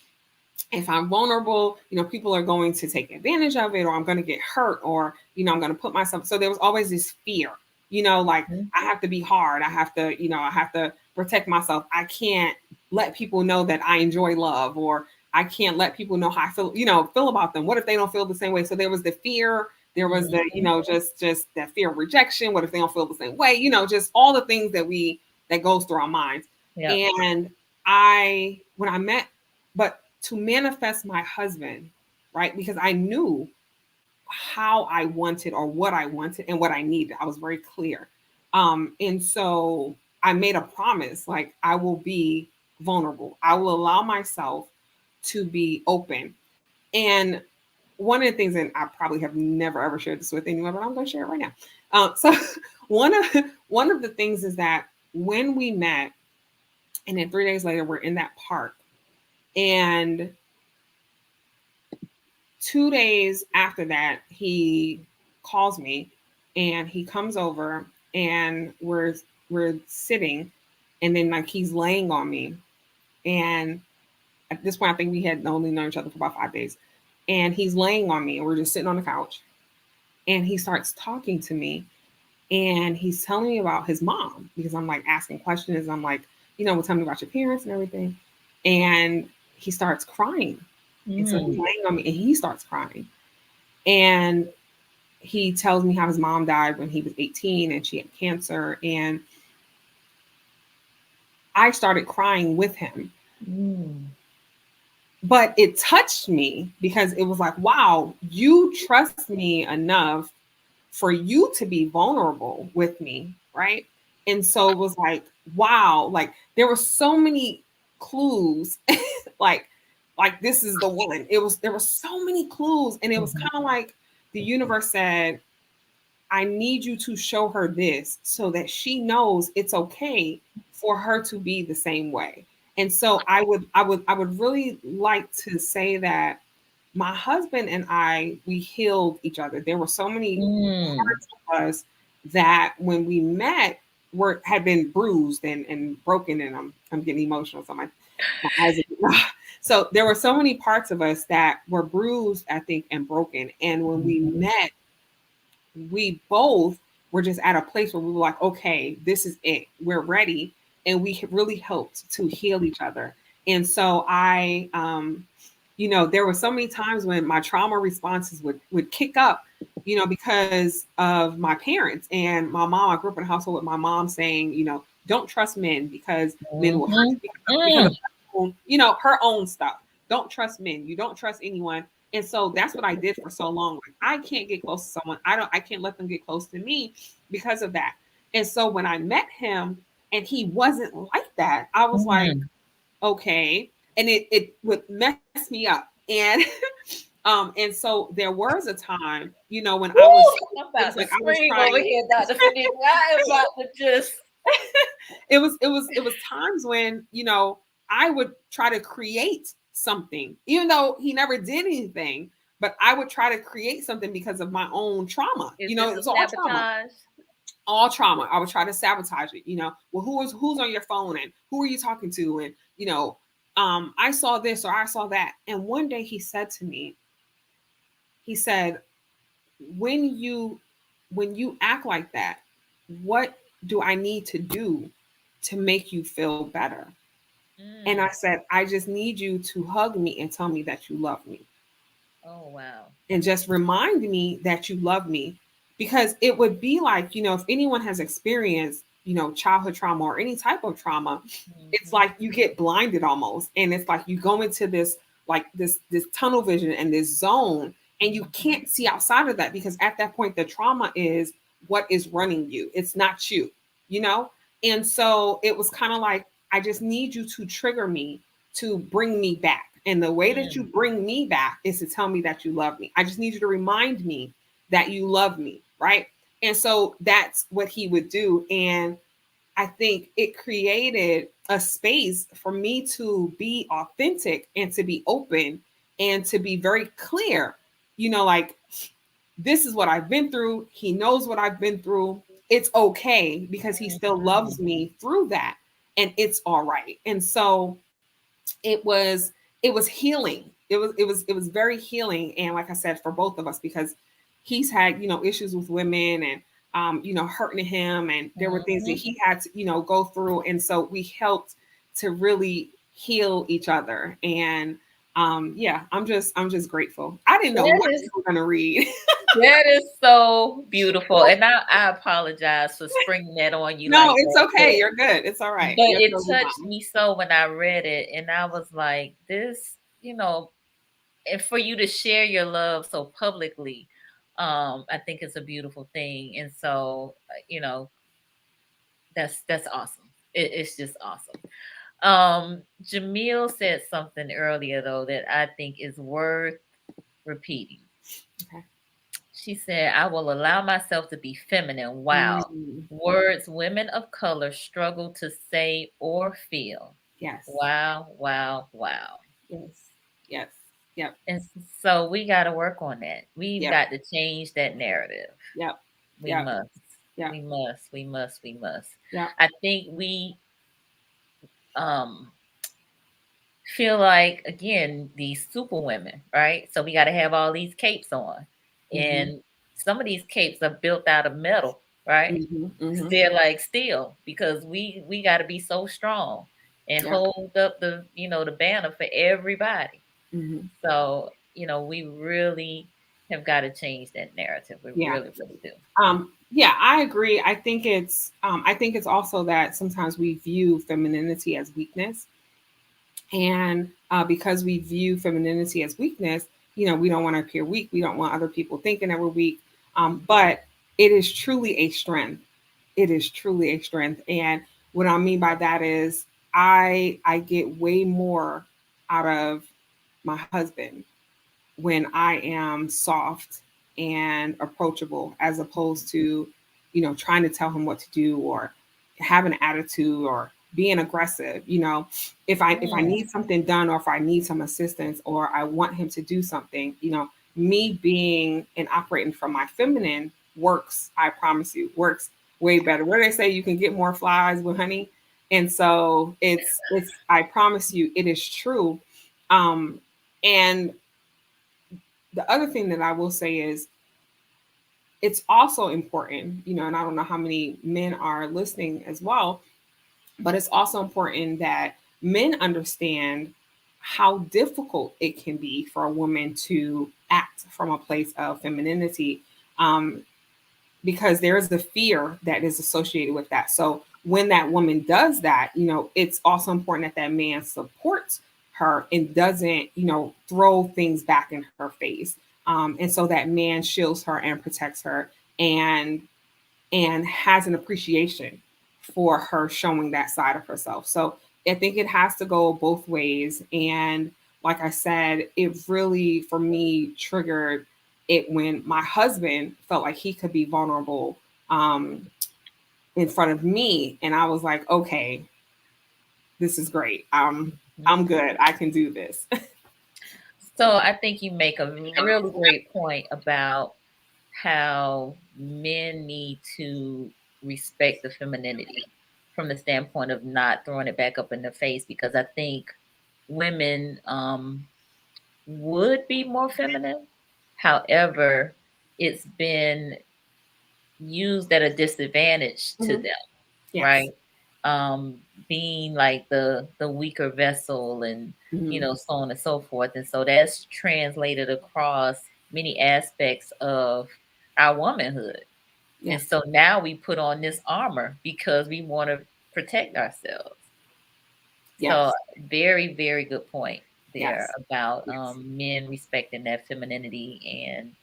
if I'm vulnerable, people are going to take advantage of it, or I'm going to get hurt, or, I'm going to put myself. So there was always this fear, like Mhm. I have to be hard. I have to protect myself. I can't let people know that I enjoy love, or I can't let people know how I feel about them. What if they don't feel the same way? So there was the fear. There was the, Mhm. just that fear of rejection. What if they don't feel the same way? Just all the things that goes through our minds. Yep. And when I met, but to manifest my husband, right? Because I knew how I wanted, or what I wanted, and what I needed. I was very clear. And so I made a promise, like I will be vulnerable. I will allow myself to be open. And one of the things, and I probably have never ever shared this with anyone, but I'm going to share it right now. So one of the things is that when we met, and then 3 days later, we're in that park, and 2 days after that, he calls me, and he comes over, and we're sitting, and then like he's laying on me, and at this point I think we had only known each other for about 5 days, and he's laying on me, and we're just sitting on the couch, and he starts talking to me, and he's telling me about his mom, because I'm like asking questions. I'm like, well, tell me about your parents and everything. And he starts crying. And so he's laying on me, and he starts crying. And he tells me how his mom died when he was 18 and she had cancer. And I started crying with him. But it touched me because it was like, wow, you trust me enough for you to be vulnerable with me, right? And so it was like, wow, like there were so many clues, like this is the one. There were so many clues, and it was kind of like the universe said, I need you to show her this so that she knows it's okay for her to be the same way. And so I would really like to say that my husband and I, we healed each other. There were so many parts of us that when we met had been bruised and broken, and I'm getting emotional. So my eyes are, so there were so many parts of us that were bruised, I think, and broken. And when we met, we both were just at a place where we were like, okay, this is it. We're ready. And we really helped to heal each other. And so I, there were so many times when my trauma responses would kick up, because of my parents and my mom. I grew up in a household with my mom saying, don't trust men because men will hurt you because of her own stuff. Don't trust men. You don't trust anyone. And so that's what I did for so long. Like, I can't get close to someone. I can't let them get close to me because of that. And so when I met him and he wasn't like that, I was like, okay. And it would mess me up. And and so there was a time, when I was like, I was crying over here, Dr. Fenigue. I am about to just it was times when, I would try to create something, even though he never did anything, but I would try to create something because of my own trauma. It was all trauma. All trauma. I would try to sabotage it. Well, who's on your phone, and who are you talking to? And, I saw this or I saw that. And one day he said to me, he said, when you act like that, what do I need to do to make you feel better? And I said, I just need you to hug me and tell me that you love me. Oh, wow. And just remind me that you love me, because it would be like, if anyone has experienced, childhood trauma or any type of trauma, it's like you get blinded almost. And it's like you go into this, like this tunnel vision and this zone, and you can't see outside of that, because at that point, the trauma is what is running you. It's not you, And so it was kind of like, I just need you to trigger me to bring me back. And the way that you bring me back is to tell me that you love me. I just need you to remind me that you love me, right? And so that's what he would do. And I think it created a space for me to be authentic and to be open and to be very clear, like, this is what I've been through. He knows what I've been through. It's okay, because he still loves me through that. And it's all right. And so it was healing. It was very healing. And like I said, for both of us, because he's had, issues with women and, hurting him. And there were things that he had to, go through. And so we helped to really heal each other. And I'm just grateful. I didn't know what you were going to read. That is so beautiful. And I apologize for springing that on you. No, it's okay. You're good. It's all right. But it touched me so when I read it. And I was like, this, and for you to share your love so publicly, I think it's a beautiful thing. And so, that's awesome. It's just awesome. Jamil said something earlier, though, that I think is worth repeating. Okay. She said, I will allow myself to be feminine. Wow. Words women of color struggle to say or feel. Yes. Wow, wow, wow. Yes. Yes. Yep. And so we got to work on that. We've Yep. got to change that narrative. Yep. We Yep. must. Yep. We must. We must. We must. Yep. I think we um feel like, again, these super women, right? So we got to have all these capes on, and some of these capes are built out of metal, right? They're like steel, because we got to be so strong and hold up the the banner for everybody. So we really have got to change that narrative. We really do. Yeah, I agree. I think it's also that sometimes we view femininity as weakness. And because we view femininity as weakness, we don't want to appear weak. We don't want other people thinking that we're weak. But it is truly a strength. It is truly a strength. And what I mean by that is I get way more out of my husband when I am soft and approachable, as opposed to, trying to tell him what to do or have an attitude or being aggressive. If I need something done, or if I need some assistance, or I want him to do something, me being and operating from my feminine works. I promise you, works way better. What do they say? You can get more flies with honey. And so it's I promise you, it is true. And the other thing that I will say is, it's also important, and I don't know how many men are listening as well, but it's also important that men understand how difficult it can be for a woman to act from a place of femininity, because there is the fear that is associated with that. So when that woman does that, it's also important that that man supports her and doesn't, throw things back in her face. And so that man shields her and protects her, and has an appreciation for her showing that side of herself. So I think it has to go both ways. And like I said, it really, for me, triggered it when my husband felt like he could be vulnerable in front of me. And I was like, okay, this is great. I'm good. I can do this. So I think you make a really great point about how men need to respect the femininity from the standpoint of not throwing it back up in their face, because I think women would be more feminine. However, it's been used at a disadvantage to them, Yes. right? Being like the weaker vessel, and so on and so forth. And so that's translated across many aspects of our womanhood. Yes. And so now we put on this armor because we want to protect ourselves. Yes. So very, very good point there Yes. about Yes. men respecting that femininity and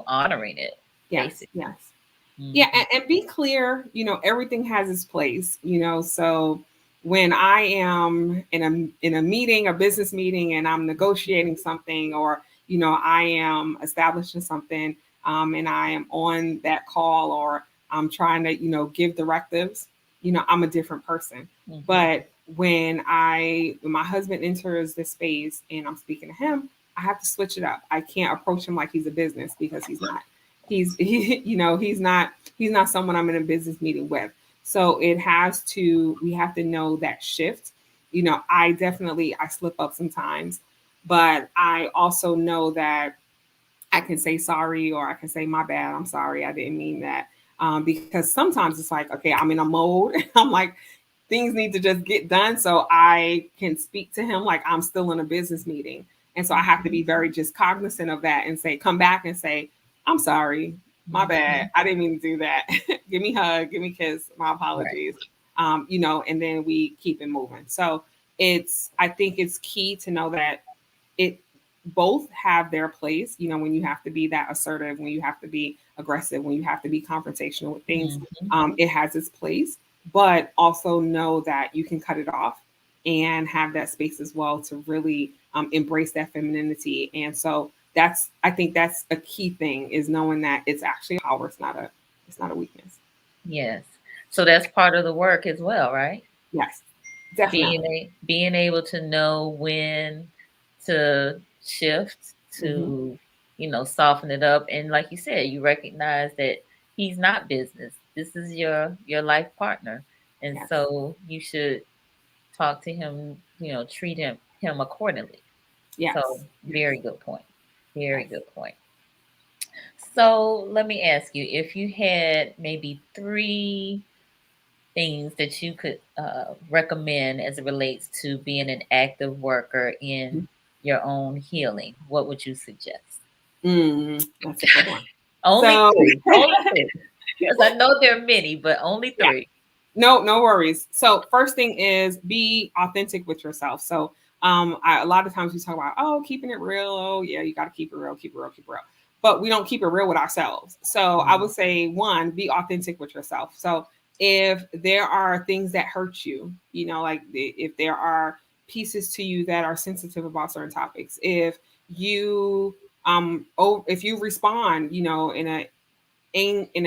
honoring it. Yes. Basically. Yes. Yeah, and be clear, everything has its place, so when I am in a meeting, a business meeting, and I'm negotiating something, or, I am establishing something, and I am on that call, or I'm trying to, give directives, I'm a different person. But when my husband enters this space and I'm speaking to him, I have to switch it up. I can't approach him like he's a business, because he's not. He's not someone I'm in a business meeting with. So we have to know that shift. I slip up sometimes, but I also know that I can say sorry, or I can say, my bad, I'm sorry, I didn't mean that. Because sometimes it's like, okay, I'm in a mode. I'm like, things need to just get done, so I can speak to him like I'm still in a business meeting. And so I have to be very just cognizant of that, and come back and say, I'm sorry, my bad, I didn't mean to do that. Give me a hug, give me a kiss, my apologies. Right. And then we keep it moving. So I think it's key to know that it both have their place, when you have to be that assertive, when you have to be aggressive, when you have to be confrontational with things, it has its place, but also know that you can cut it off and have that space as well to really embrace that femininity. And so I think that's a key thing, is knowing that it's actually a power. It's not a weakness. Yes. So that's part of the work as well, right? Yes, definitely. Being able to know when to shift, to, soften it up. And like you said, you recognize that he's not business. This is your life partner. And Yes. so you should talk to him, treat him accordingly. Yes. So very good point. Very Yes. good point. So let me ask you, if you had maybe 3 things that you could recommend as it relates to being an active worker in your own healing, what would you suggest? That's a good one. Only So, 3. Only 3. Because I know there are many, but only 3. Yeah. No worries. So first thing is be authentic with yourself. So a lot of times we talk about, keeping it real. Oh yeah, you got to keep it real, keep it real, keep it real. But we don't keep it real with ourselves. So I would say 1, be authentic with yourself. So if there are things that hurt you, like if there are pieces to you that are sensitive about certain topics, if you if you respond, in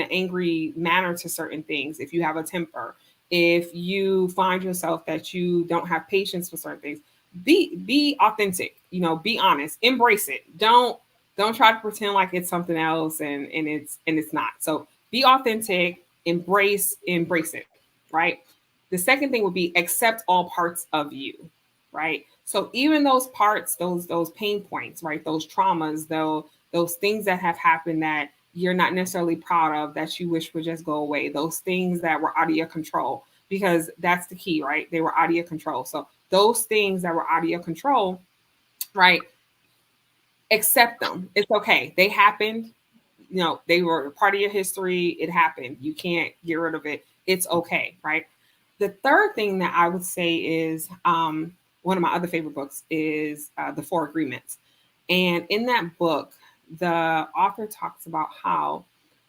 an angry manner to certain things, if you have a temper, if you find yourself that you don't have patience for certain things, be authentic, be honest, embrace it. Don't try to pretend like it's something else and it's not. So be authentic, embrace it, right? The second thing would be accept all parts of you, right? So even those parts, those pain points, right? Those traumas, those things that have happened that you're not necessarily proud of, that you wish would just go away, those things that were out of your control, because that's the key, right? They were out of your control. So those things that were out of your control, right? Accept them. It's okay. They happened. They were part of your history. It happened. You can't get rid of it. It's okay, right? The third thing that I would say is one of my other favorite books is The 4 Agreements. And in that book, the author talks about how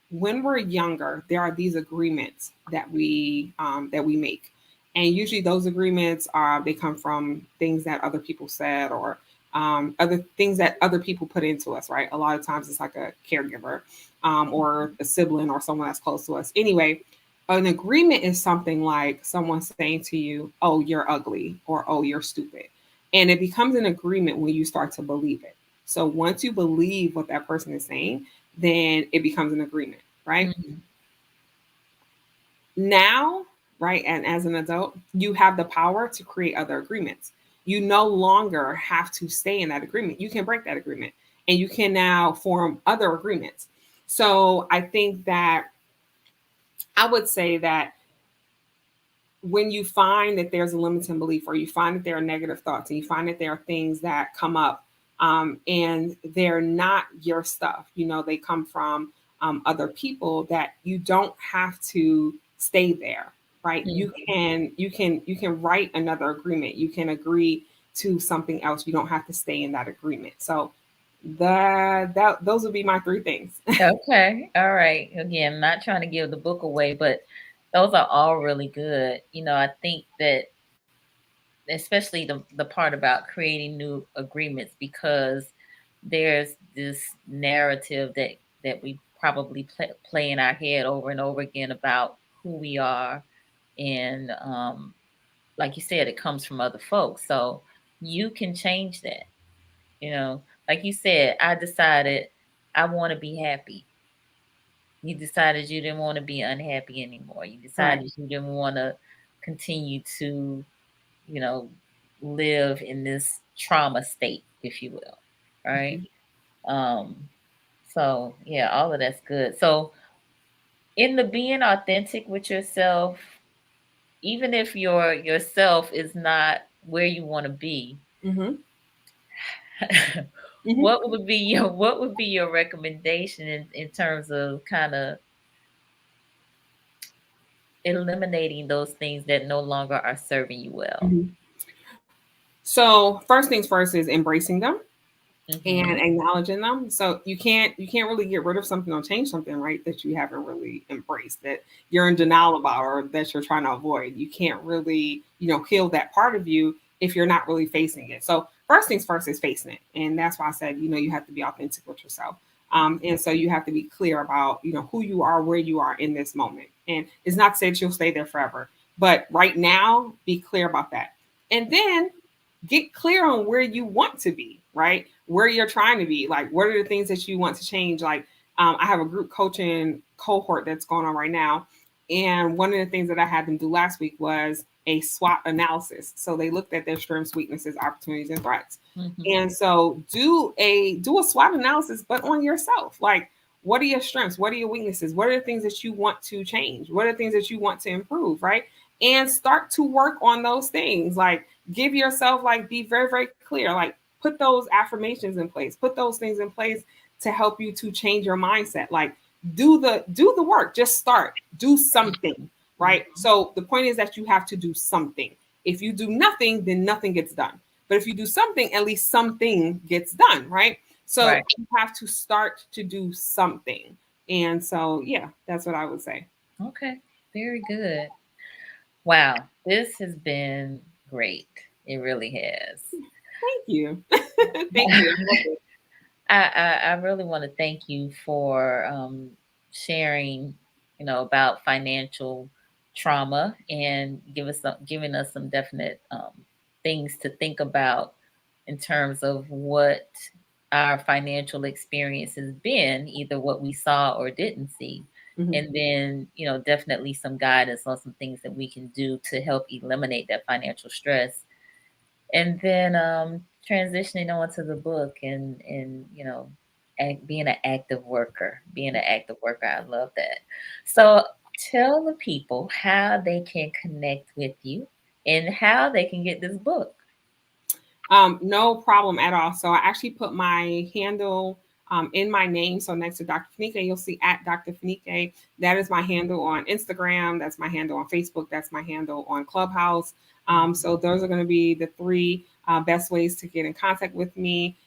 when we're younger, there are these agreements that we make, and usually those agreements they come from things that other people said, or other things that other people put into us. Right? A lot of times it's like a caregiver, or a sibling, or someone that's close to us. Anyway, an agreement is something like someone saying to you, "Oh, you're ugly," or "Oh, you're stupid," and it becomes an agreement when you start to believe it. So once you believe what that person is saying, then it becomes an agreement, right? Mm-hmm. Now, right, and as an adult, you have the power to create other agreements. You no longer have to stay in that agreement. You can break that agreement, and you can now form other agreements. So I think that I would say that when you find that there's a limiting belief, or you find that there are negative thoughts, and you find that there are things that come up, and they're not your stuff, they come from other people, that you don't have to stay there, right? Mm-hmm. You can write another agreement. You can agree to something else. You don't have to stay in that agreement. So those would be my 3 things. Okay. All right. Again, I'm not trying to give the book away, but those are all really good. I think that especially the part about creating new agreements, because there's this narrative that we probably play in our head over and over again about who we are. And like you said, it comes from other folks. So you can change that. Like you said, I decided I want to be happy. You decided you didn't want to be unhappy anymore. You Right. decided you didn't want to continue to, you know, live in this trauma state, if you will. Right. So yeah, all of that's good. So in the being authentic with yourself, even if yourself is not where you want to be, Mm-hmm. Mm-hmm. what would be your recommendation in terms of kind of eliminating those things that no longer are serving you well? Mm-hmm. So first things first is embracing them Mm-hmm. and acknowledging them. So you can't really get rid of something or change something, right, that you haven't really embraced, that you're in denial about, or that you're trying to avoid. You can't really, heal that part of you if you're not really facing it. So first things first is facing it. And that's why I said, you have to be authentic with yourself. And so you have to be clear about, who you are, where you are in this moment. And it's not to say that you'll stay there forever, but right now, be clear about that. And then get clear on where you want to be, right? where you're trying to be. Like, what are the things that you want to change? Like, I have a group coaching cohort that's going on right now. And one of the things that I had them do last week was a SWOT analysis. So they looked at their strengths, weaknesses, opportunities, and threats. Mm-hmm. And so do a SWOT analysis, but on yourself. Like, what are your strengths? What are your weaknesses? What are the things that you want to change? What are the things that you want to improve, right? And start to work on those things. Like, give yourself, like, be very, very clear. Like, put those affirmations in place. Put those things in place to help you to change your mindset. Like, do the work. Just start. Do something, right? Mm-hmm. So the point is that you have to do something. If you do nothing, then nothing gets done. But if you do something, at least something gets done, right? So Right. you have to start to do something. And so, yeah, that's what I would say. Okay. Very good. Wow. This has been great. It really has. Thank you. Thank you. I really want to thank you for sharing, about financial trauma and giving us some definite things to think about in terms of what our financial experience has been, either what we saw or didn't see. Mhm. And then, definitely some guidance on some things that we can do to help eliminate that financial stress. And then transitioning on to the book and being an active worker. I love that. So tell the people how they can connect with you and how they can get this book. No problem at all. So I actually put my handle in my name. So next to Dr. Fenigue, you'll see at Dr. Fenigue. That is my handle on Instagram. That's my handle on Facebook. That's my handle on Clubhouse. So those are going to be the three best ways to get in contact with me.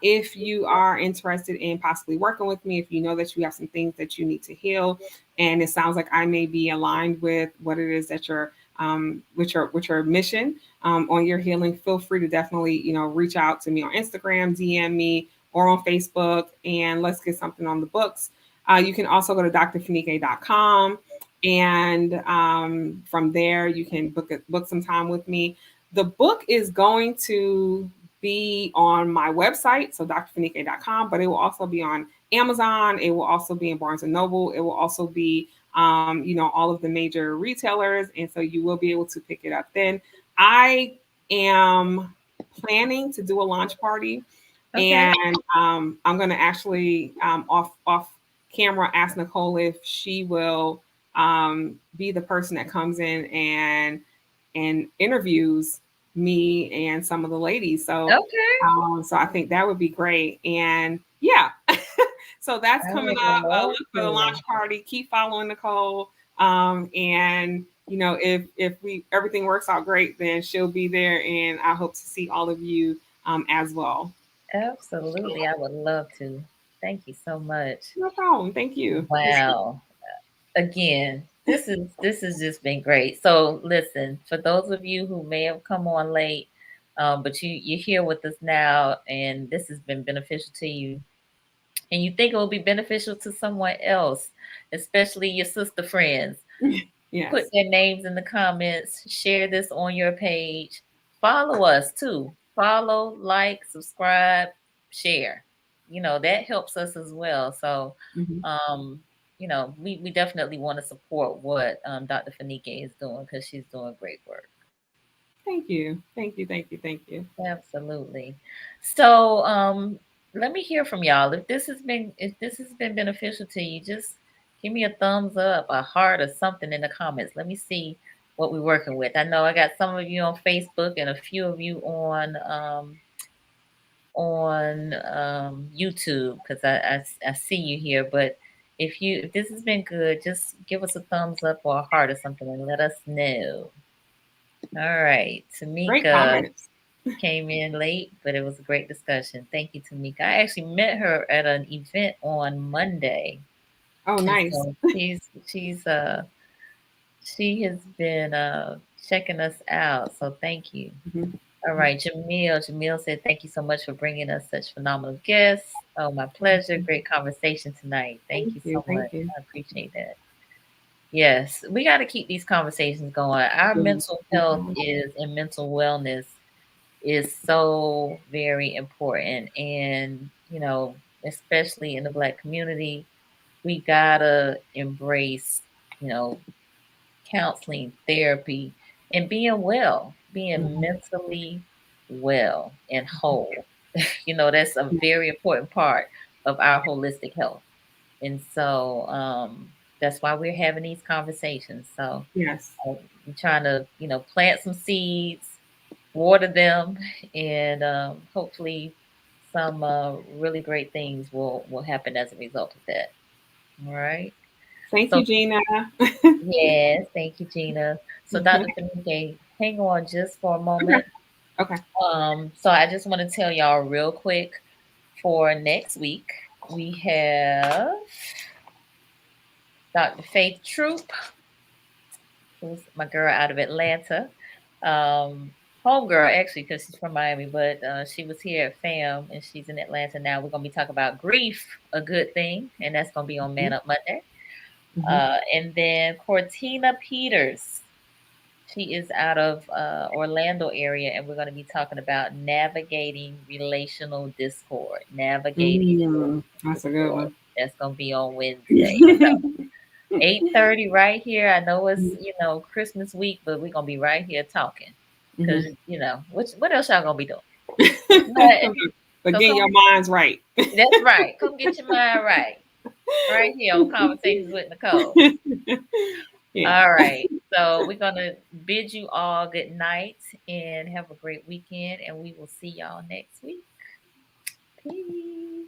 If you are interested in possibly working with me, if you know that you have some things that you need to heal, and it sounds like I may be aligned with what it is that you're with your mission on your healing, feel free to definitely reach out to me on Instagram, DM me, or on Facebook, and let's get something on the books. You can also go to drfenigue.com, and from there you can book some time with me. The book is going to be on my website, so drfenigue.com, but it will also be on Amazon. It will also be in Barnes and Noble. It will also be all of the major retailers. And so you will be able to pick it up then. I am planning to do a launch party. Okay. And I'm going to actually off camera ask Nicole if she will be the person that comes in and interviews me and some of the ladies. So, okay. So I think that would be great. And yeah, so that's coming up. Look for the launch party. Keep following Nicole. And if everything works out great, then she'll be there, and I hope to see all of you as well. Absolutely, I would love to. Thank you so much. No problem. Thank you. Wow. Again, this has just been great. So listen, for those of you who may have come on late, but you're here with us now, and this has been beneficial to you, and you think it will be beneficial to someone else, especially your sister friends. Yes. Put their names in the comments, share this on your page, follow us too. Follow, like, subscribe, share. That helps us as well. So we definitely want to support what Dr. Fenigue is doing, because she's doing great work. Thank you. Thank you. Thank you. Thank you. Absolutely. So let me hear from y'all. If this has been beneficial to you, just give me a thumbs up, a heart, or something in the comments. Let me see what we're working with. I know I got some of you on Facebook and a few of you on YouTube, because I see you here. But if this has been good, just give us a thumbs up or a heart or something and let us know. All right, Tamika came in late, but it was a great discussion. Thank you, Tamika. I actually met her at an event on Monday. Oh, nice. So she has been checking us out. So thank you. Mm-hmm. All right, Jamil said, thank you so much for bringing us such phenomenal guests. Oh, my pleasure. Great conversation tonight. Thank you so much. I appreciate that. Yes, we got to keep these conversations going. Our mental health and mental wellness is so very important. And, especially in the Black community, we gotta embrace, counseling, therapy, and being Mhm. mentally well and whole. That's a very important part of our holistic health. And so that's why we're having these conversations. So Yes. I'm trying to, plant some seeds, water them, and hopefully some really great things will happen as a result of that. All right. Thank you, So Gina. yes, thank you, Gina. So Dr. Fenigue, hang on just for a Okay. moment. Okay. So I just want to tell y'all real quick for next week, we have Dr. Faith Troop, who's my girl out of Atlanta. Homegirl, actually, because she's from Miami, but she was here at FAM and she's in Atlanta now. We're going to be talking about grief, a good thing, and that's going to be on Man Up Monday. Mhm. And then Cortina Peters. She is out of Orlando area, and we're going to be talking about navigating relational discord. Navigating That's a good discord. one. That's going to be on Wednesday. So 8:30 right here. I know it's Christmas week, but we're gonna be right here talking because Mhm. what else y'all gonna be doing? But But so getting your come. minds right. That's right. Come get your mind right here on Conversations with Nicole. Yeah. All right. So we're gonna bid you all good night and have a great weekend, and we will see y'all next week. Peace.